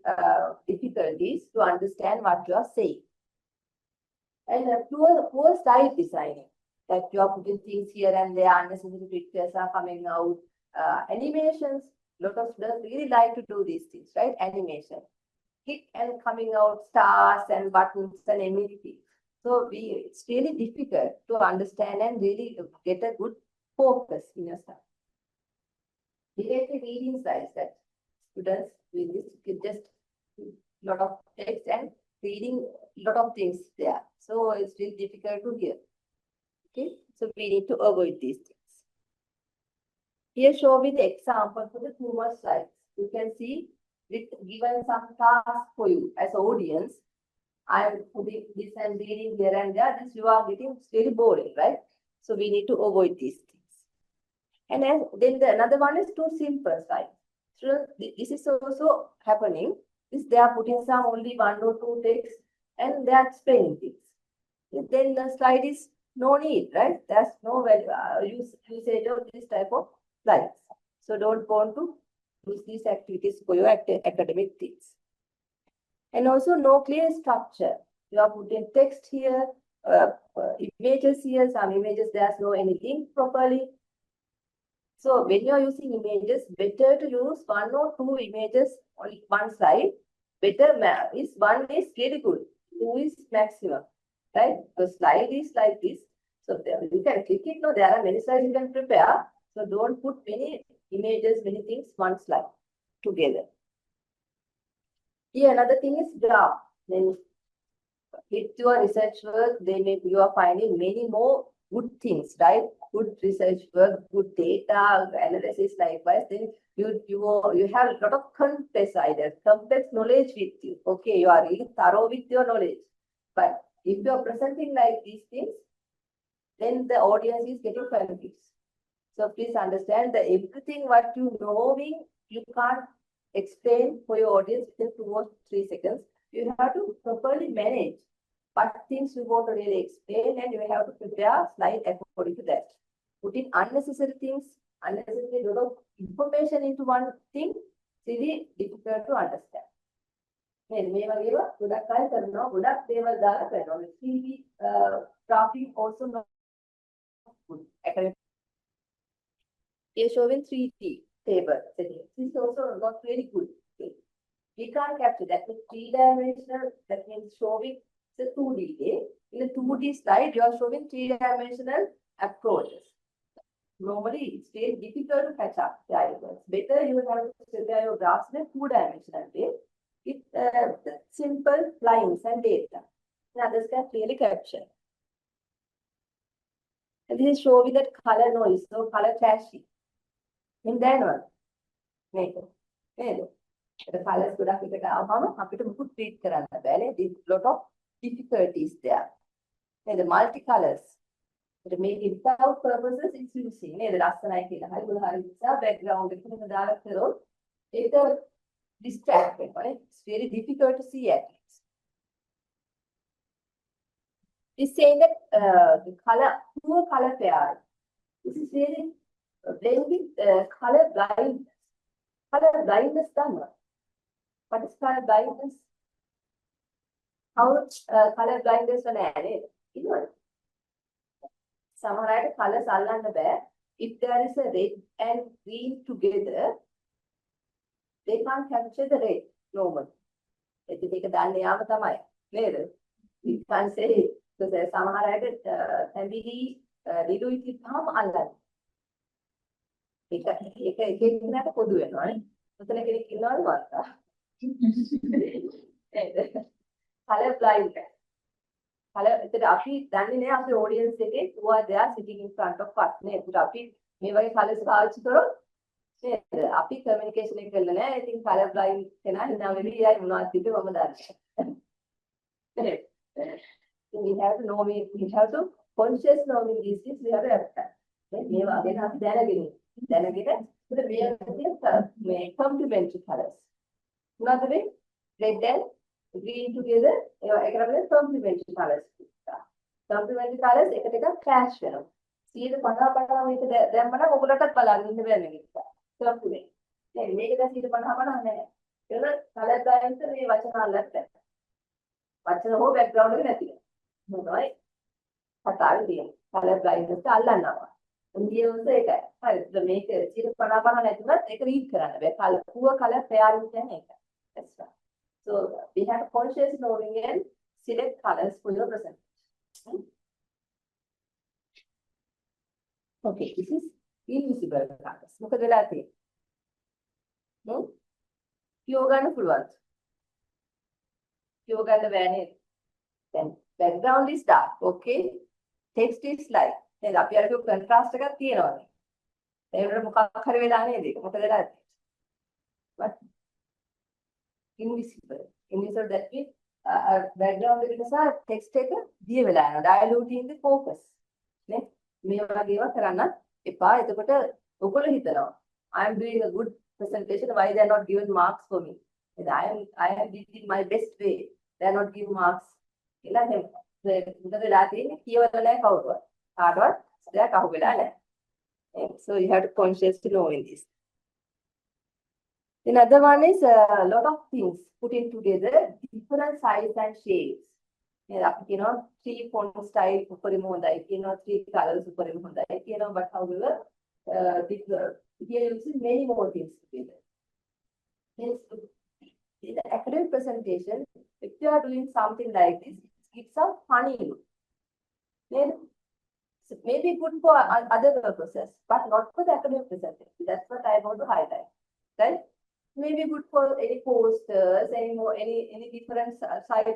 difficulties to understand what you are saying. And poor style designing, that you are putting things here and there, unnecessary pictures are coming out. Animations, lot of students really like to do these things, right? Animation, click and coming out stars and buttons and everything. So it's really difficult to understand and really get a good focus in your study. Directly reading slides that students with this just lot of text and reading lot of things there. So it's really difficult to hear. Okay, so we need to avoid these things. Here show me the example for the humor slides. You can see it given some task for you as an audience. I am putting this and reading here and there. This you are getting very boring, right? So we need to avoid these things. And then another one is too simple side. So this is also happening. they are putting some only 1 or 2 text and they are explaining things. Then the slide is no need, right? There's no value, usage of this type of slides. So don't want to use these activities for your academic things. And also no clear structure. You are putting text here, images here, some images there's no any link properly. So when you are using images, better to use 1 or 2 images on one slide. Better is 1 is really good, 2 is maximum, right? The slide is like this. So there, you can click it. No, there are many slides you can prepare. So don't put many images, many things, one slide together. Here another thing is graph. Then with your research work, you are finding many more good things, right? Good research work, good data analysis, likewise. Then you have a lot of complex ideas, complex knowledge with you. Okay, you are really thorough with your knowledge. But if you are presenting like these things, then the audience is getting confused. So please understand that everything what you knowing, you can't explain for your audience within 2 or 3 seconds. You have to properly manage what things you want to really explain, and you have to prepare slide according to that. Putting unnecessary things, unnecessary lot of information into one thing, is really difficult to understand. මේ වගේම ගොඩක් අය කරනවා ගොඩක් දේවල් දාලා කරනවා. TV graphing also not good. Here showing 3D table settings. This is also not very good. Okay. We can't capture that with 3-dimensional, that means showing the 2D. In a 2D slide, you are showing 3-dimensional approaches. Normally, it's very difficult to catch up the items. Better you have to prepare your graphs in a 2-dimensional way with simple lines and data. And others can clearly capture. And this is showing that color noise, so color clashing. In that one, make the colors ගොඩක් එකට ආවම අපිට මුකුත් read කරන්න බැහැ. There's a lot of difficulties there. And the multicolors, to make it without purposes, it's using. The ලස්සනයි කියලා හරි මොන හරි නිසා background එක මෙතන දාලා කරොත් ඒක distract වෙනවා. It's very difficult to see at least. It's saying that the color, poor color pairing. This is really blending color blindness. Color blindness done. What is color blindness? How color blindness on added? You know, සමහර අයට colors අල්ලන්න බෑ. If there is a red and green together, they can't capture the red normally. ඒක දාන්න යාම තමයි නේද? We can't say because සමහර අයට තැඹිලි ලිලුයි කිව්වම අල්ලන්න. ඒක එකිනෙකට පොදු වෙනවානේ. මෙතන කෙනෙක් ඉන්නවද මාත්තා? color blind. Color එතන අපි දන්නේ නැහැ අපේ audience එකේ who are there sitting in front of us නේ. ඒකට අපි මේ වගේ colors පාවිච්චි කරොත් නේද? අපි communication එක කරලා නැහැ. ඉතින් color blind කෙනා හිනා වෙවි යයි මොනවද තිබ්බේ මම දන්නේ. We have to know, we have to conscious knowing these things, we have to apply. මේ වගේ අපි දැනගෙන මේ complementary colors. මොනවද මේ red and green together ඒකට අපි complementary colors. Complementary colors එකට එකක් clash වෙනවා. 150 මේක දැම්මම ඔයගොල්ලන්ටත් බලන්න ඉන්න බෑ මේක. complement. දැන් මේක දැන් 150 නැහැ. ඒක color balance මේ වචන අල්ලන්න බෑ. වචන හෝ background එක නැති වෙනවා. මොනවයි? කතාවේ තියෙන. color blindness එක අල්ලන්නවා. උන්දියෝස ඒකයි. හරි. මේක 150 නැතුවත් ඒක read කරන්න බෑ. poor color pairing කියන්නේ ඒක. That's right. So we have conscious knowing and select colors for your presentation. Okay, this is invisible colors. මොකද වෙලා තියෙන්නේ? කියෝ ගන්න පුළුවන්. කියෝ ගන්න බෑ නේද? Then background is dark. Okay, text is light. දැන් අපි අර කියපු contrast එකක් තියෙනවානේ. ඒකට මොකක් හරි වෙලා නේද? ඒක මොකද වෙලා තියෙන්නේ? What? Invisible. Invisible that means background එක නිසා text එක දිය වෙලා යනවා. Diluting the focus. නේ? මේ වගේ ඒවා කරන්න එපා. එතකොට ඔයගොල්ලෝ හිතනවා I am doing a good presentation, why they are not given marks for me? And I am did in my best way. They are not give marks. කියලා එහෙම. මොකද වෙලා තියෙන්නේ කියවල නැහැ කවුරුවත්. කාටවත් දෙයක් අහුවෙලා නැහැ. So you have to consciously know in this. Another one is a lot of things putting together, different size and shapes. You know, 3 font style උපරිම හොඳයි, you know, 3 colors උපරිම හොඳයි, you know, but however, here you see many more things together. Hence, in the academic presentation, if you are doing something like this, it's some funny look. Then, so maybe good for other purposes, but not for the academic presentation. That's what I want to highlight, right? Maybe good for any posters, any different side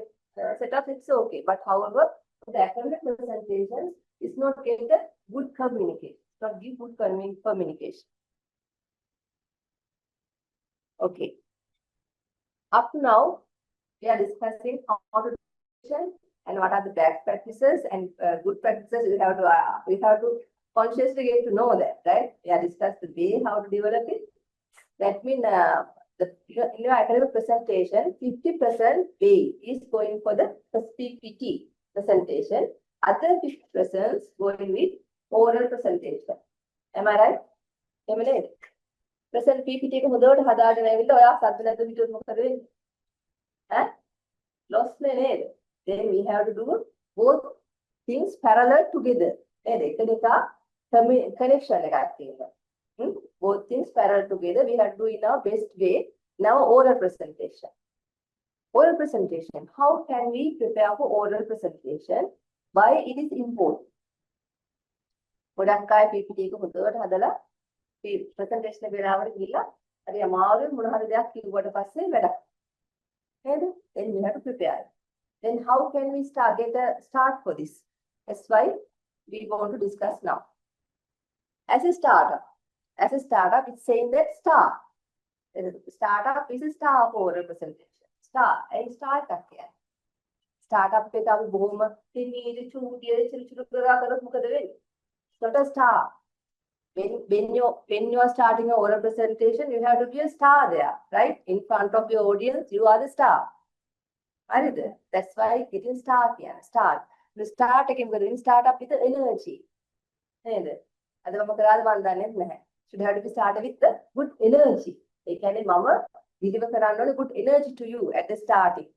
setup, it's okay. But however, the academic presentation is not get the good communication, not give good communication. Okay. Up to now, we are discussing how to do and what are the bad practices and good practices. We have to consciously get to know that, right? We have discussed the way how to develop it. That means in your academic presentation, 50% weight is going for the PPT presentation. Other 50% going with oral presentation. Am I right? Am I right? Present PPT එක හොඳට හදාගෙන ඇවිල්ලා ඔයා සද්ද නැතුව හිටියොත් මොකද වෙන්නේ? ඈ? Lost නේද? Then we have to do both things parallel together. නේද? එකිනෙකා connection එකක් තියෙනවා. Both things parallel together, we have to do in our best way. Now, oral presentation. Oral presentation. How can we prepare for oral presentation? Why it is important? ගොඩක් අය PPT එක හොඳට හදලා presentation එක වෙලාවට ගිහිල්ලා හරි අමාරුවෙන් මොන හරි දෙයක් කිව්වට පස්සේ වැඩක්. නේද? Then we have to prepare. Then how can we get a start for this? That's why we want to discuss now. As a startup, it's saying that startup is a star for representation. Star එකක් කියන්නේ. Startup එක අපි බොහොම තිනීරි චූටිය චිලචුලු කරා කරොත් මොකද වෙන්නේ? It's not a star. When you are starting an oral presentation, you have to be a star there, right? In front of your audience, you are the star. Right? That's why getting start here. Start. The start එකෙන් මොකද වෙන්නේ? Start up with the energy. නේද? අද මම කරාද මන් දන්නේ නැහැ. Should have to be started with the good energy. ඒ කියන්නේ මම deliver කරන්න ඕනේ good energy to you at the starting.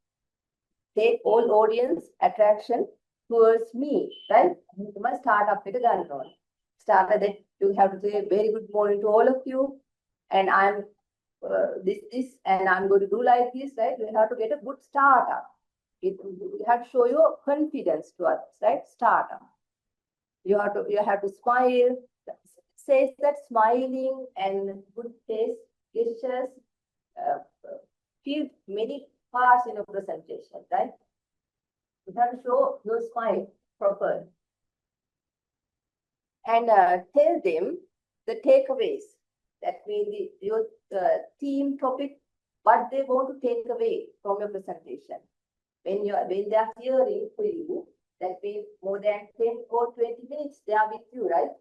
Take all audience attraction towards me, right? You must start up with a gun roll. Started that you have to say very good morning to all of you, and I'm this, and I'm going to do like this, right? You have to get a good start up. You have to show your confidence to others, right? Start up. You have to smile. Says that smiling and good face gestures give many parts in a presentation, right? You have to show your smile properly. And tell them the takeaways. That means your theme topic, what they want to take away from your presentation. When they are hearing for you, that means more than 10 or 20 minutes they are with you, right?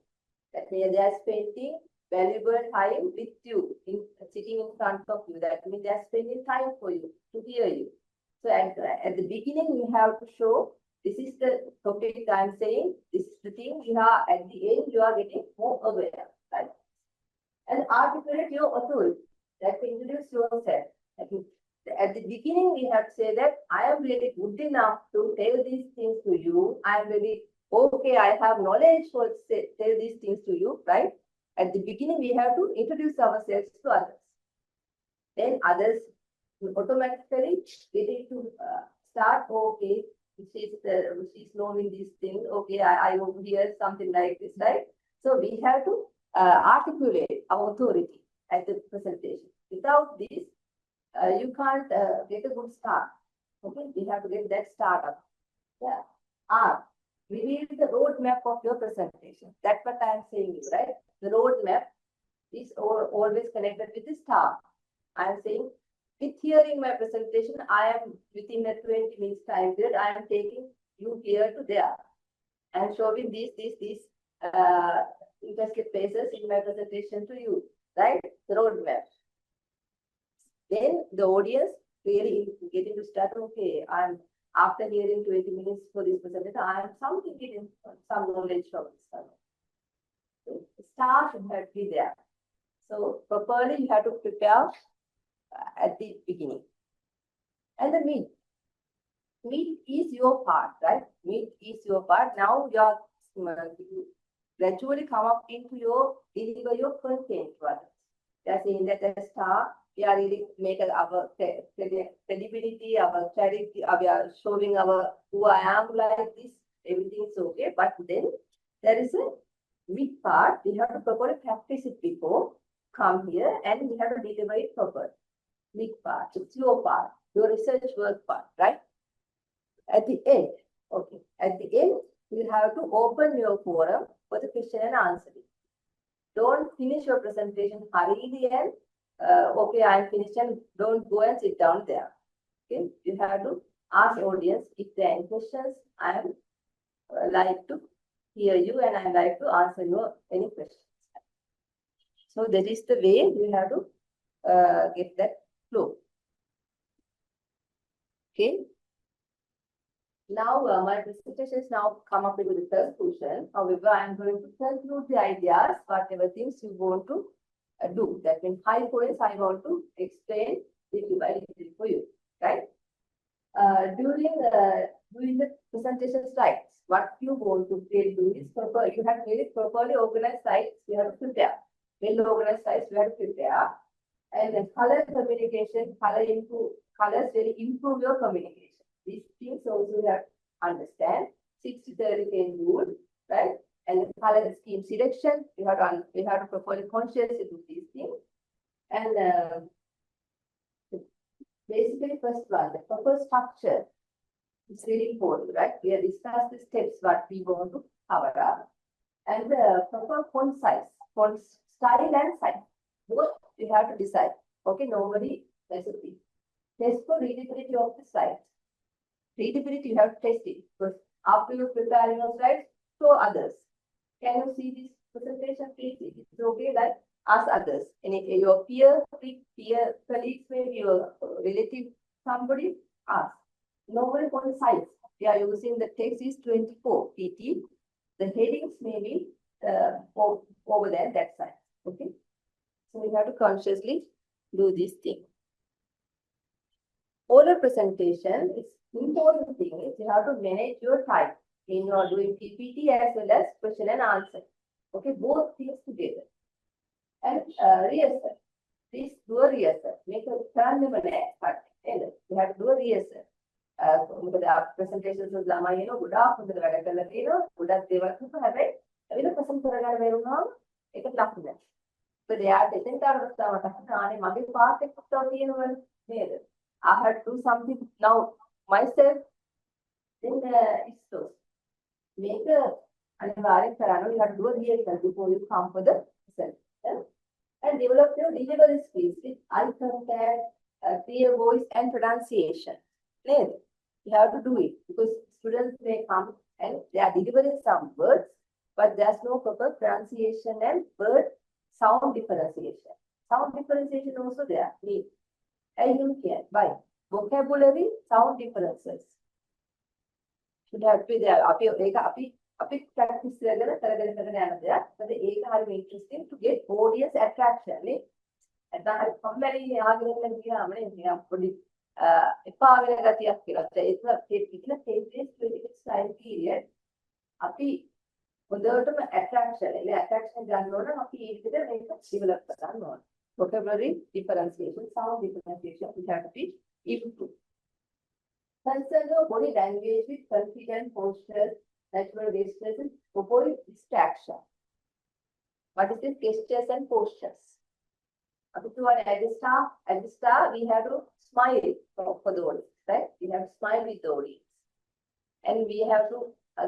That they are spending valuable time with you, sitting in front of you. That means they are spending time for you, to hear you. So at the beginning, you have to show, this is the topic I'm saying, this is the thing you are, at the end, you are getting more aware, right? And articulate your authority, that introduce yourself. At the beginning, we have to say that I am really good enough to tell these things to you. I am really okay, I have knowledge for tell these things to you, right? At the beginning, we have to introduce ourselves to others. Then others automatically getting to start, okay, she's knowing these things, okay, I want to hear something like this, right? So we have to articulate our authority at the presentation. Without this, you can't get a good start. Okay, we have to get that start up. Yeah. Reveal the roadmap of your presentation. That's what I am saying, right? The roadmap is always connected with the star. I am saying, with hearing my presentation, I am within a 20 minutes time period, I am taking you here to there. I am showing these interesting places in my presentation to you, right? The roadmap. then the audience really getting to start, okay, I'm after hearing 20 minutes for this presentation, I am something getting some knowledge from this. So start should have to be there. So properly you have to prepare at the beginning. And the mid. Mid is your part, right? Mid is your part. Now you are gradually come up into your deliver your content to others. That's in that the start, we are really make our credibility, our clarity, we are showing our who I am like this, everything is okay. But then there is a mid part, we have to properly practice it before, come here and we have to deliver it properly. Mid part, it's your part, your research work part, right? At the end, okay, at the end, you have to open your forum for the question and answer. Don't finish your presentation hurriedly and okay, I'm finished, and don't go and sit down there. Okay, you have to ask audience if there are any questions. I am like to hear you and I like to answer your any questions. So that is the way you have to get that flow. Okay. Now my presentation is now come up with the third question. However, I am going to conclude the ideas, whatever things you want to do. That means high points I want to explain little by little for you, right? During the presentation slides, what you want to really do is proper. You have really properly organized slides. You have to prepare. Well organized slides. You have to prepare. And then color communication, colors really improve your communication. These things also you have to understand. 60-30 rule, right? And the color scheme selection, you have to properly consciously do these things. And basically, first one, the proper structure is really important, right? We have discussed the steps what we want to cover up, and the proper font size, font style and size. Both you have to decide. Okay, nobody recipe. Test for readability of the slides. Readability, you have to test it because after you prepare your slides, show others. Can you see this presentation? Please, it's okay. Like ask others. And if your peer colleagues, maybe your relative, somebody ask. Nobody for the size. We are using the text is 24 pt. The headings may be over there that size. Okay. So you have to consciously do this thing. Oral presentation is important thing is you have to manage your time in your doing PPT as well as question and answer. Okay, both things together. And rehearsal. Please do a rehearsal. Make a turn but you have to do a rehearsal. Presentations ළමයි එන ගොඩාක් හොඳට වැඩ කරලා තියෙනවා. ගොඩක් දේවල් කරලා හැබැයි ඒක ප්‍රසන්ට් කරගන්න බැරුණාම ඒක ලකුණක්. ඒත් එයාට එතෙන්ට අරගෙන තමයි අනේ මගේ පාත් එක්ක තව තියෙනවනේ නේද? I had to do something now myself. Then it's so. Make a අනිවාර්යෙන් කරන්න. You have to do a rehearsal before you come for the present. And develop your delivery skills with eye contact, clear voice and pronunciation. Then you have to do it because students may come and they are delivering some words, but there's no proper pronunciation and word sound differentiation. Sound differentiation also there. And you can by vocabulary sound differences should have to be there. අපි practice කරගෙන යන දෙයක්. ඒක හරිය interesting to get audience attraction නේ. නැත්නම් හරි කම්මැලි ආගෙන ගියාම නේ නිකන් පොඩි එපා වෙන ගතියක් කියලා. ඒක 20 time period අපි හොඳටම attraction ගන්න ඕන අපි ඒකට මේක develop කරන්න ඕන. Vocabulary differentiation, sound differentiation, we have to be improved. Concern your body language with confident posture, natural gestures, avoid distraction. What is this? Gestures and postures. Up to an at the start, we have to smile for the audience, right? We have to smile with the audience. And we have to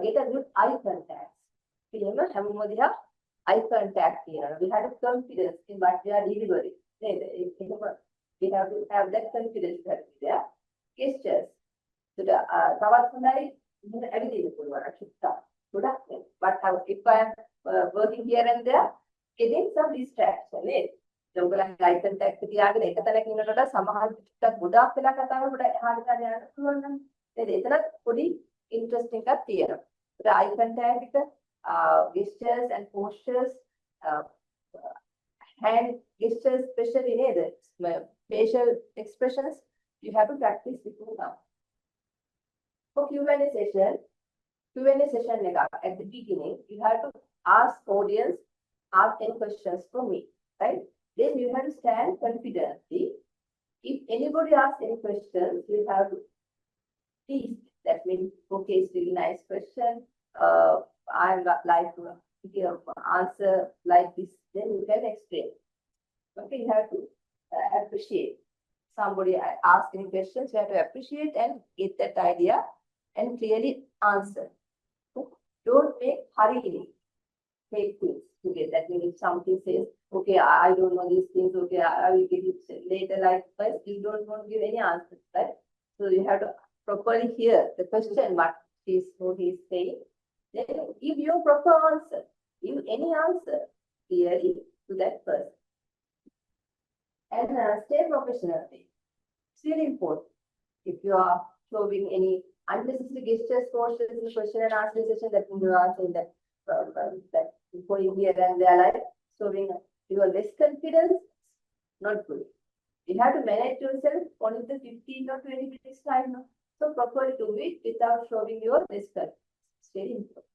get a good eye contact. Eye contact here. We have confidence in what we are delivering. We have to have that confidence that we are. Gestures. So the everything is but if I am working here and there, getting some distraction. ඔයගොල්ලන්ගේ eye contact එක තියාගෙන එක තැනක ඉන්නකොට සමහර ටිකක් ගොඩාක් වෙලා කතා කරනකොට එහාට ගන්න යන්න පුළුවන් නම් නේද? එතනත් පොඩි ඉන්ට්‍රස්ටිං එකක් තියෙනවා. ඒත් eye contact එක, gestures and postures, hand gestures, especially nේද? Facial expressions, you have to practice before now. For Q&A session at the beginning, you have to ask audience, ask any questions from me, right? Then you have to stand confidently. If anybody asks any questions, you have to tease. That means, okay, it's really nice question. I like to give answer like this. Then you can explain. Okay, you have to appreciate. Somebody asks any questions, you have to appreciate and get that idea and clearly answer. Don't make hurriedly take things together. That means if something says, okay, I don't know these things, okay, I will give you later, like first, you don't want to give any answers, right? So you have to properly hear the question, what he is saying. Then give your proper answer. Give any answer clearly to that person. And stay professional. It's really important. If you are showing any unnecessary gestures, postures in the question and answer session, that means you are saying that going here and there, like showing your less confidence, not good. You have to manage yourself only the 15 or 20 minutes time. No? So properly do it without showing your less confidence. It's very important.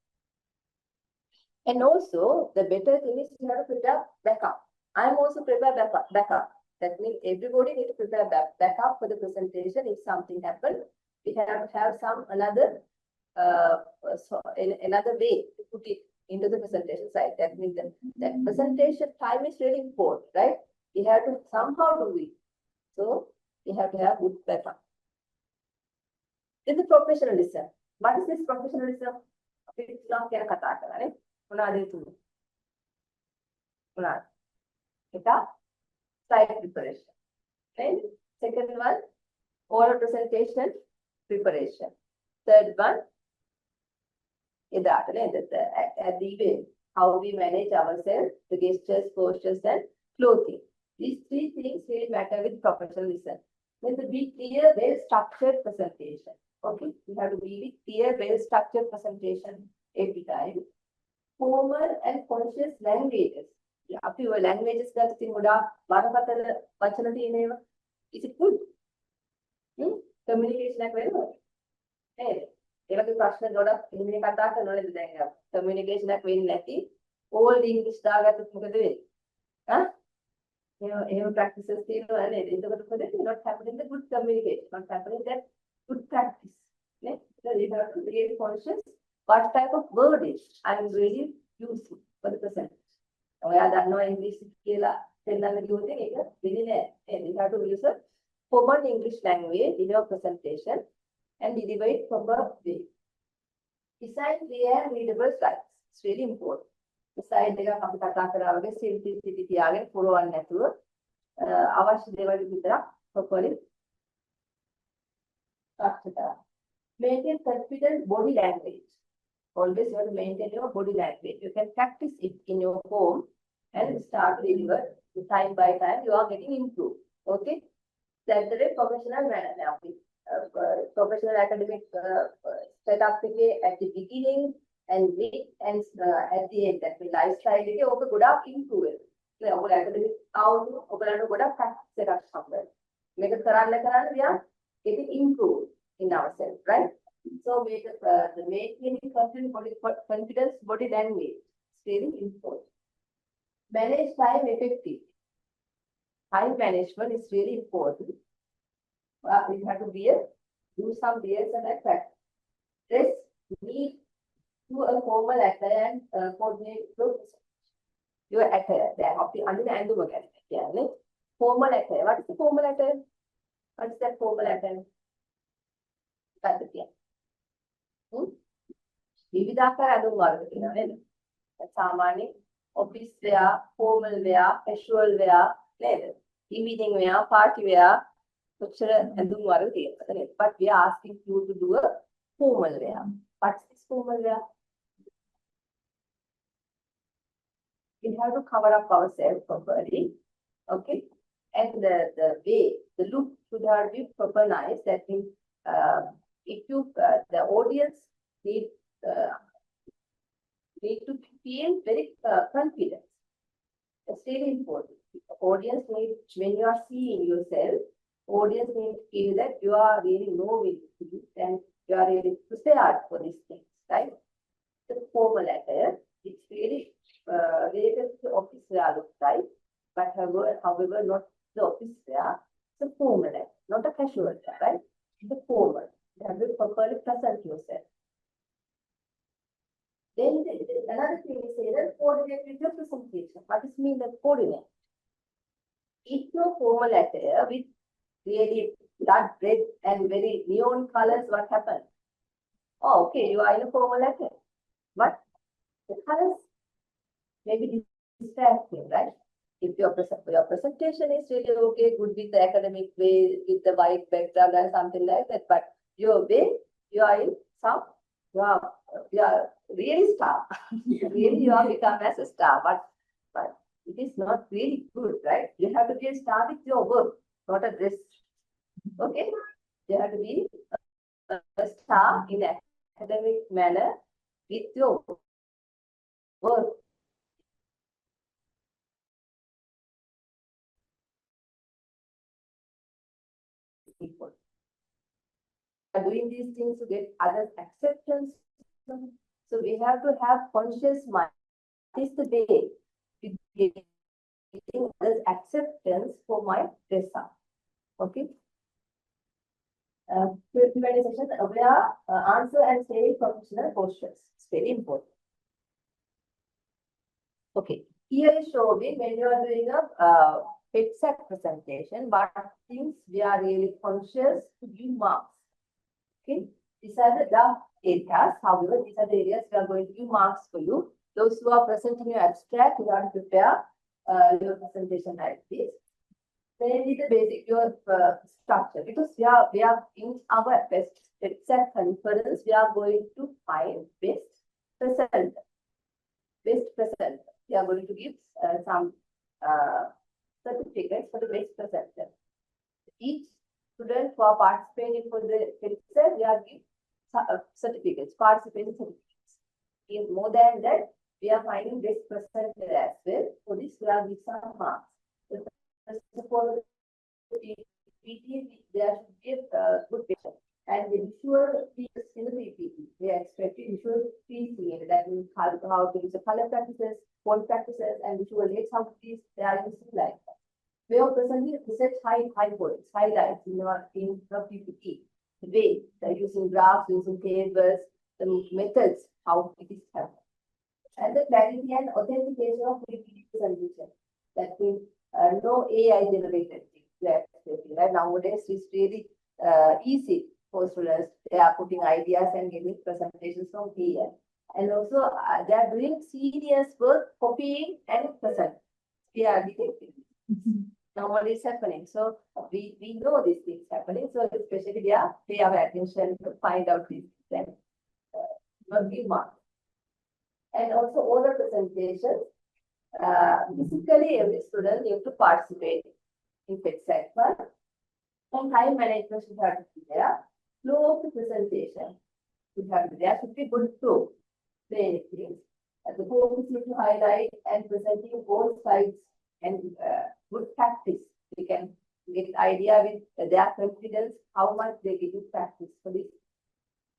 And also, the better thing is you have to prepare backup. I'm also prepare backup. That means everybody needs to prepare backup for the presentation. If something happens, we have to have another way to put it into the presentation side. That means that presentation time is really important, right? We have to somehow do it. So we have to have good backup. Then the professionalism. What is this professionalism? It's not going to slide preparation. Right? Second one, oral presentation preparation. Third one, at the event, how we manage ourselves, the gestures, postures, and clothing. These three things really matter with professionalism. Then the be clear, well-structured presentation. Okay, you have to be clear, well-structured presentation every time. Formal and conscious languages. අපි ඔය languages ගන්න තියෙන ගොඩාක් බරපතල වචන තියෙනේවා. Is it good? Communication එක වෙනවා. නේද? ඒ වගේ ප්‍රශ්න ගොඩක් ඉන්නේ කතා කරනවනේ දැන් communication එක වෙන්නේ නැති old English දාගත්තොත් මොකද වෙන්නේ? එහෙම practices තියෙනවා නේද? එතකොට මොකද වෙන්නේ? Not happening the good communication. Not happening that good practice. නේ? So you have to be really conscious what type of wording I'm really using for the presentation. ඔයා දන්නවා ඉංග්‍රීසි කියලා දෙන්නන්න කිව්වොත් ඒක වෙන්නේ නැහැ. You have to use a common English language in your presentation and deliver it properly. Design clear and readable slides. It's really important. The slide එක අපි කතා කරා වගේ simplicity තියාගෙන පුරවන්න නැතුව අවශ්‍ය දේවල් විතරක් properly structure කරා. Maintain confident body language. Always you have to maintain your body language. You can practice it in your home and start to deliver time by time. You are getting improved. Okay? That's the way professional manner now. Professional academic setup at the beginning and mid and at the end. That means lifestyle is okay. Good up improve. Like academic out, okay, good up practice setup somewhere. Make it we are getting improved in ourselves, right? So make the maintaining confidence body language is very important. Manage time effectively. Time management is really important. We have to do some rehearsal and practice. Dress neat to a formal attire and coordinate clothes. Your attire, they have to understand the formal attire. What is the formal attire? What is that formal attire? විවිධාකාර අඳුම් වර්ග තියෙනවා නේද? සාමාන්‍ය office wear, formal wear, casual wear නේද? Evening wear, party wear, කොච්චර අඳුම් වර්ග තියෙනවද නේද? But we are asking you to do a formal wear. What's this formal wear? We have to cover up ourselves properly. Okay. And the way, the look should have been proper nice. That means if you, the audience need to feel very confident. It's really important. Audience need, when you are seeing yourself, audience need to feel that you are really knowing and you are really prepared for these things, right? The formal attire, it's really related to office wear look, right? But however, not the office wear, it's a formal attire, not a casual attire, right? It's a formal. You have to properly present yourself. Then another thing is say that coordinate with your presentation. What does mean that coordinate? If your formal attire with really dark red and very neon colors, what happens? Oh, okay, you are in a formal attire. But the colors may be distracting, right? If your presentation is really okay, good with the academic way, with the white background and something like that, but your way, you are in some, you are really star. Really, you are become as a star, but it is not really good, right? You have to be a star with your work, not a dress. Okay? You have to be a star in an academic manner with your work. People are doing these things to get others' acceptance. So we have to have conscious mind. This is the way to getting others' acceptance for my dress up. Okay. Q&A session where answer and say professional postures. It's very important. Okay. Here is showing when you are doing a FETSAC presentation, what things we are really conscious to give marks. Okay. These are the dark areas. However, these are the areas we are going to give marks for you. Those who are presenting your abstract, you have to prepare your presentation like this. Then with the basic your structure, because we are in our best FETSAC conference, we are going to find best presenter. Best presenter. We are going to give some certificates for the best presenter. Each student who are participating for the FETSAC, we are giving certificates, participation certificates. In more than that, we are finding best presenter as well. For this, we are giving some marks. For the PPT, there should be a good picture. And the visual features in the PPT, we are expecting visual features. That means how to use the color practices, font practices, and visual aids, how these they are using like that. We are presenting research high points, highlights in our PPT. The way they're using graphs, using tables, the methods, how it is happening. And the clarity and authentication of PPT presentation. That means no AI generated things. Right? Nowadays, it's really easy for students. They are putting ideas and giving presentations from here. And also, they are doing serious work, copying and present. We are detecting. Normally, it's happening. So, we know these things happening. So, especially, we are pay our attention to find out these things and give marks. And also, all the presentations, physically, every student needs to participate in FETSAC. And time management should have to be there. Flow of the presentation should have to be there. Should be good flow. Many things. The focus is to highlight and presenting all slides and good practice. We can get idea with their confidence, how much they give you practice for this.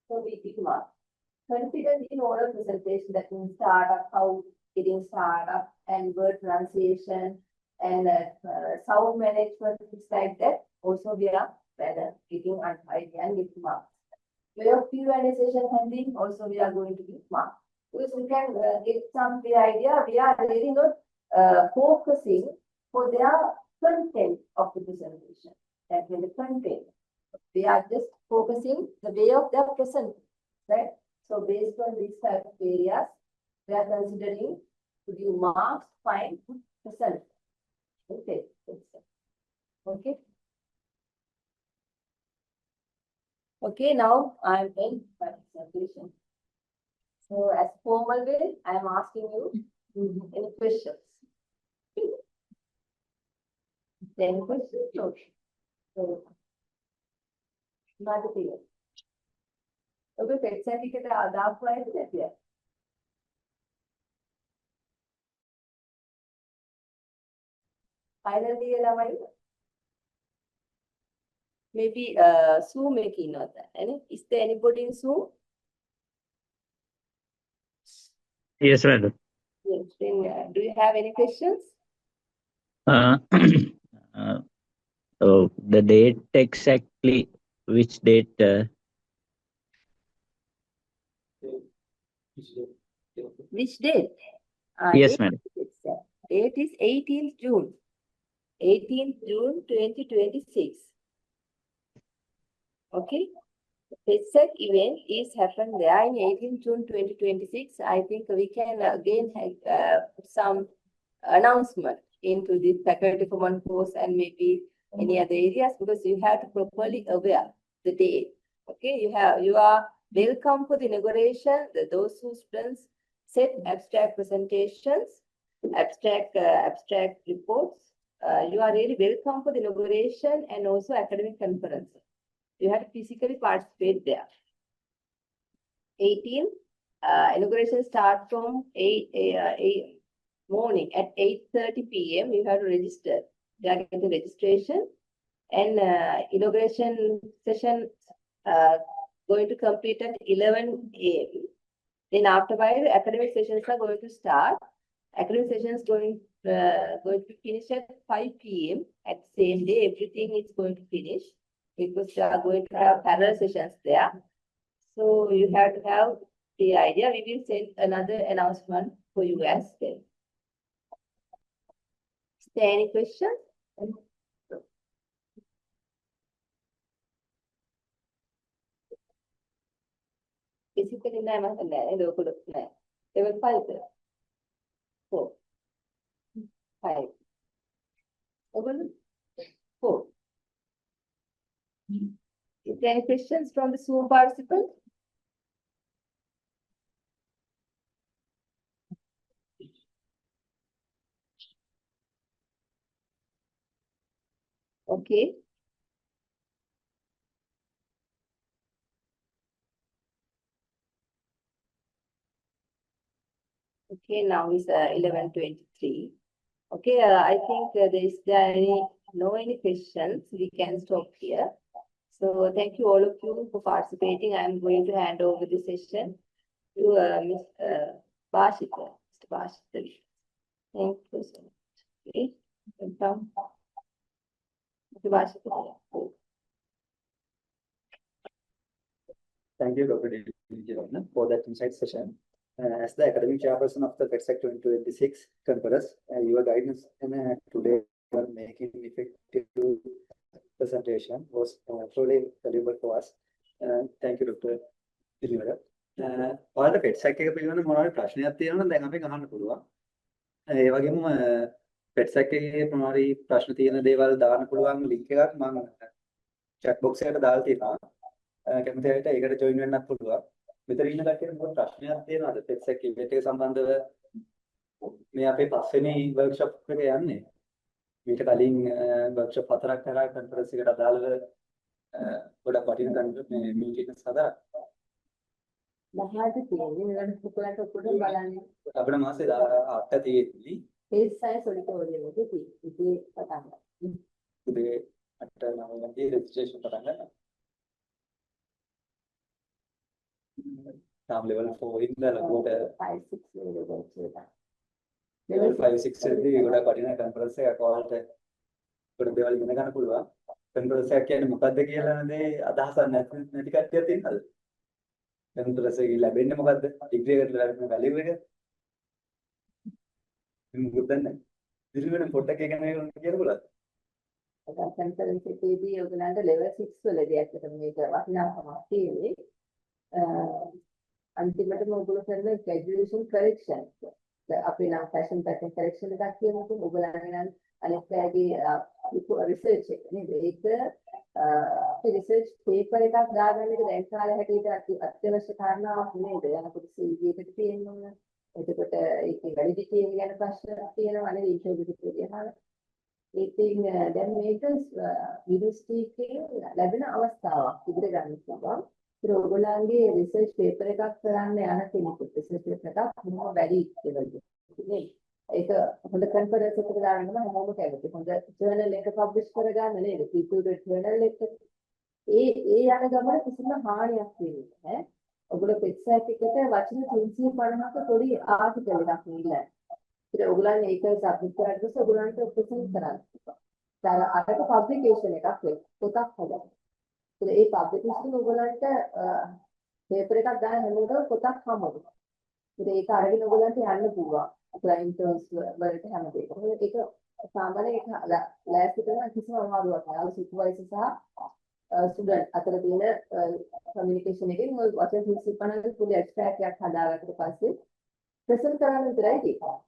So we give mark. Confidence in oral presentation, that means startup, how getting startup and word pronunciation and sound management, things like that. Also, we are better getting idea and give marks. Way of Q&A session handling, also we are going to give marks. Because we can get some idea, we are really not focusing for their content of the presentation. That means the content. We are just focusing the way of their present, right? So based on these type of areas, we are considering to give marks, find good present. Okay. Okay. Okay, now I'm in my presentation. So as formal way, I'm asking you any questions. Then question. So, not clear. Okay, FETSAC එකට අදාපු අයද නැතිද? Final year ළමයි. Maybe Zoom එකේ ඉන්නවද? Is there anybody in Zoom? Yes, madam. Yes. Then, do you have any questions? Uh, the date exactly, which date? Which date? Yes, Date madam. date is 18th June. 18th June 2026. Okay. FETSAC event is happened there in 18th June 2026. I think we can again have some announcement into the faculty common course and maybe any other areas, because you have to properly aware the date. Okay, you are welcome for the inauguration. Those who students set abstract presentations, abstract reports. You are really welcome for the inauguration and also academic conference. You have to physically participate there. 18, inauguration start from 8 morning at 8:30 p.m. You have to register. You are getting the registration, and inauguration session going to complete at 11 a.m. Then after while academic sessions are going to start. Academic sessions going to finish at 5 p.m. at the same day. Everything is going to finish because you are going to have parallel sessions there. So you have to have the idea. We will send another announcement for you as well. Is there any questions? Basically, no, level 5. 4. 5. 4. Is there any questions from the Zoom participants? Okay. Okay, now it's 11:23. Okay, I think there any questions, we can stop here. So thank you all of you for participating. I am going to hand over the session to Ms. Bashita. Mr. Bashita. Thank you so much. Okay, welcome. Mr. Bashita. Thank you, Dr. Wijerathne, for that insight session. As the academic chairperson of the FETSAC 2026 conference, your guidance today for making effective presentation was truly valuable for us. Thank you, Dr. Wijerathne. ඔයාලට FETSAC එක පිළිබඳව මොනවාරි ප්‍රශ්නයක් තියෙනවා නම් දැන් අපෙන් අහන්න පුළුවන්. ඒ වගේම FETSAC එකේ මොනවාරි ප්‍රශ්න තියෙන දේවල් දාන්න පුළුවන් ලින්ක් එකක් මම chat box එකට දාලා තියෙනවා. කැමති අයට ඒකට join වෙන්නත් පුළුවන්. මෙතන ඉන්න කට්ටියට මොකද ප්‍රශ්නයක් තියෙනවද FETSAC event එක සම්බන්ධව? මේ අපේ පස්වෙනි workshop එක යන්නේ. මීට කලින් workshop 4ක් කරා conference එකට අදාළව ගොඩක් වටින meetings හදා. 10ට තියෙන්නේ නේද? පුතලට උඩ බලන්නේ. අපේ මාසේ 8 තියෙන්නේ. ඒ සයිස් ඔඩිටෝරියම් එකේ තියෙන්නේ. ඉතින් පටන් ගන්න. උදේ 8 9 වගේ registration පටන් ගන්නවා. level 4 ඉඳලා ලොකුට 5 6 level 5 6 එකදී ගොඩක් වටිනා conference එකක් ඔයාලට ගොඩ දේවල් ඉගෙන ගන්න පුළුවන්. conference එක කියන්නේ මොකක්ද කියලා නේද අදහසක් නැති කට්ටියක් ඉන්නවද? conference එක ලැබෙන්නේ මොකද්ද? degree එකට ලැබෙන value එක. මොකද දන්නේ? දිරිවෙන පොඩ්ඩක් ඒක ගැන කියන්න පුළුවන්ද? conference එකේදී ඔයගලන්ට level 6 වලදී ඇත්තටම මේක වටිනාකමක් තියෙන්නේ. අන්තිමටම ඔයගොල්ලෝ කරන graduation correction. අපේ නම් fashion pattern correction එකක් කියනකොට ඔයගලන්ගේ නම් අනිත් පැයගේ research එක නේද? ඒක අපේ research paper එකක් දාගන්න එක දැන් කාලේ හැටියට අත්‍යවශ්‍ය කාරණාවක් නේද? යනකොට CV එකට තියෙන්න ඕන. එතකොට ඒකේ validity එක ගැන ප්‍රශ්න තියෙනවා නේද? interview එකේදී අහලා. ඉතින් දැන් මේක යුනිවර්සිටි එකේ ලැබෙන අවස්ථාවක් ඉදිරිය ගන්න පුළුවන්. ඒක ඔයගොල්ලන්ගේ රිසර්ච් පේපර් එකක් කරන්න යන කෙනෙකුට රිසර්ච් පේපර් එකක් මොනවා වැඩි කියලා නේ. ඒක හොඳ කන්ෆරන්ස් එකකට දාන්න හැමෝම කැමති. හොඳ ජර්නල් එක පබ්ලිෂ් කරගන්න නේද? පීපල්ට ජර්නල් එක. ඒ යන ගමන කිසිම හානියක් වෙන්නේ නැහැ. ඔයගොල්ලෝ FETSAC එකට වචන 350ක පොඩි ආටිකල් එකක් නිලා. ඒක ඔයගොල්ලන් ඒක සබ්මිට් කරලා ඉස්සෙල්ලා ඔයගොල්ලන්ට ප්‍රසන්ට් කරන්න. දැන් අරක පබ්ලිකේෂන් එකක් වෙයි. පොතක් හදන්න. ඒ පබ්ලිකේෂන් ඔයගොල්ලන්ට පේපර් එකක් දාන හැමෝටම පොතක් හම්බුනවා. ඒක අරගෙන ඔයගොල්ලන්ට යන්න පුළුවන්. ක්ලයින්ට්ස් වලට හැම දෙයකම. ඒක සාමාන්‍යයෙන් ඒක ලෑස්ති කරන කිසිම අමාරුවක් නෑ. අර සුපර්වයිසර් සහ ස්ටුඩන්ට් අතර තියෙන කමියුනිකේෂන් එකෙන් ඔය වචන 350ක පුඩි එක්ස්ට්‍රැක්ට් එකක් හදාගත්තට පස්සේ ප්‍රසන්ට් කරන්න විතරයි තියෙන්නේ.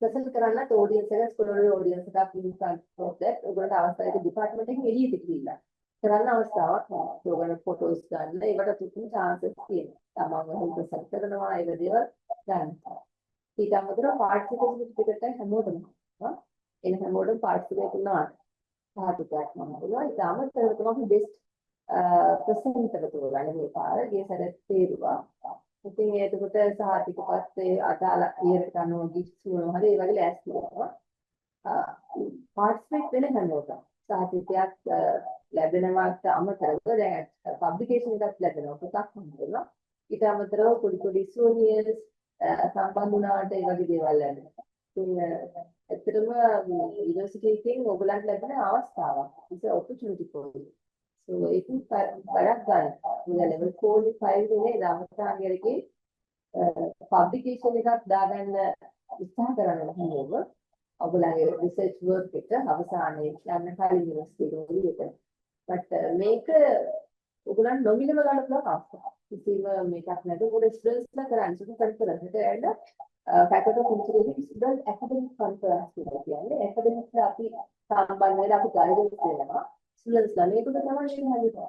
ප්‍රසන්ට් කරන්නත් ඔඩියන්ස් එක ස්කෝලර් ඔඩියන්ස් එකක් ඉන්ෆ්‍රන්ට් ඔෆ් දැට් ඔයගොල්ලන්ට අවස්ථාවක ඩිපාර්ට්මන්ට් එකෙන් එළියට ගිහිල්ලා කරන්න අවස්ථාවක් නැහැ. ඔයගොල්ලෝ ෆොටෝස් ගන්න ඒකට තුන් chance තියෙනවා. තමන්ව ප්‍රසන්ට් කරනවා ඒ දේවල් ගන්න. ඊට අමතරව පාර්ටිසිපේෂන් ටිකට් හැමෝටම එන හැමෝටම පාර්ටිසිපේට් කරනවා. සාහිත්‍යයක් මම බලනවා. ඊට අමතරව තමයි බෙස්ට් ප්‍රසන්ට් එක තෝරගන්න මේ පාර ගිය සැරේ තේරුවා. ඉතින් ඒකට සාහිත්‍යක පස්සේ අදාළ ඉයර් කරනවා ගිෆ්ට්ස් වුණා. හරි ඒ වගේ ලෑස්ති වෙනවා. පාර්ටිසිපේට් වෙන හැමෝටම සාහිත්‍යයක් ලැබෙනවාට අමතරව දැන් පබ්ලිකේෂන් එකක් ලැබෙනවා. පොතක් හම්බෙනවා. ඊට අමතරව පොඩි පොඩි සෝනියර්ස් සම්බන්ධ වුණාට ඒ වගේ දේවල් ලැබෙනවා. ඉතින් ඇත්තටම යුනිවර්සිටි එකෙන් ඔයගලන්ට ලැබෙන අවස්ථාවක්. it's an opportunity for you. so ඒකත් බරක් ගන්න. මේ level 45 ඉන්නේ දාමස්ථානයේදී පබ්ලිකේෂන් එකක් දාගන්න උත්සාහ කරනවා හැමෝම. ඔයගලගේ රිසර්ච් වර්ක් එක අවසානයේ යන්න කලින් යුනිවර්සිටි එකේ. but මේක ඔයගලන් නොමිනේම ගන්න පුළුවන් අවස්ථාවක්. කිසිම මේකක් නැතුව පොඩි ස්ටුඩන්ට්ස්ලා කරන්නේ කන්ෆරන්ස් එකට ඇවිල්ලා faculty of engineering student academic conference කියලා කියන්නේ. academics අපි සම්බන්ධ වෙලා අපි ගයිඩන්ස් දෙනවා. ස්ටුඩන්ට්ස්ලා මේක තමයි හැදෙන්නේ.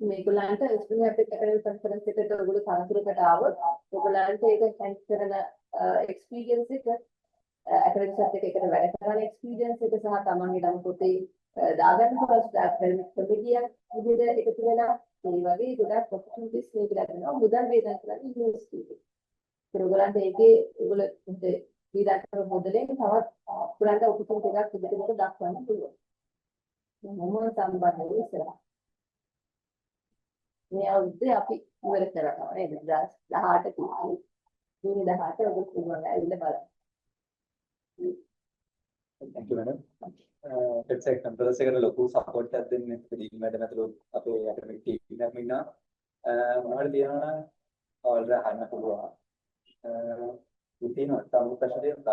මේගොල්ලන්ට ස්ටුඩන්ට් academic conference එකට ඔයගොල්ලෝ සම්පූර්ණකට ආවොත් ඔයගොල්ලන්ට ඒක සෙන්ස් කරන experience එක academics එකට වැඩ කරන experience එක සහ තමන්ගේ නම් පොතේ දාගන්න පුළුවන් academic committee එකක් විදිහට එකතු වෙලා ඒ වගේ ගොඩක් opportunities මේක ලැබෙනවා. මුදල් වේදන් කරන්නේ යුනිවර්සිටි එකේ. ඒගොල්ලන්ට ඒකේ ඒගොල්ලෝ වේදන් කරන මොඩලෙන් තවත් පුරාන්ට opportunity එකක් විදිහට දක්වන්න පුළුවන්. මොනවා සම්බන්ධව ඉස්සරහ. මේ අවුරුද්දේ අපි ඉවර කරනවා නේද? 2018 කියන්නේ. ජූනි 18 ඔබ පුළුවන් ඇවිල්ලා බලන්න. Thank you, madam. FETSAC campus එකට ලොකු support එකක් දෙන්නේ ඩීන් මැඩම් ඇතුළු අපේ academic team එකක් ඉන්නවා. මොනවද තියෙනවා නම් ඔයාලට අහන්න පුළුවන්. ඉතින් අත්තාම ප්‍රශ්න දෙන්න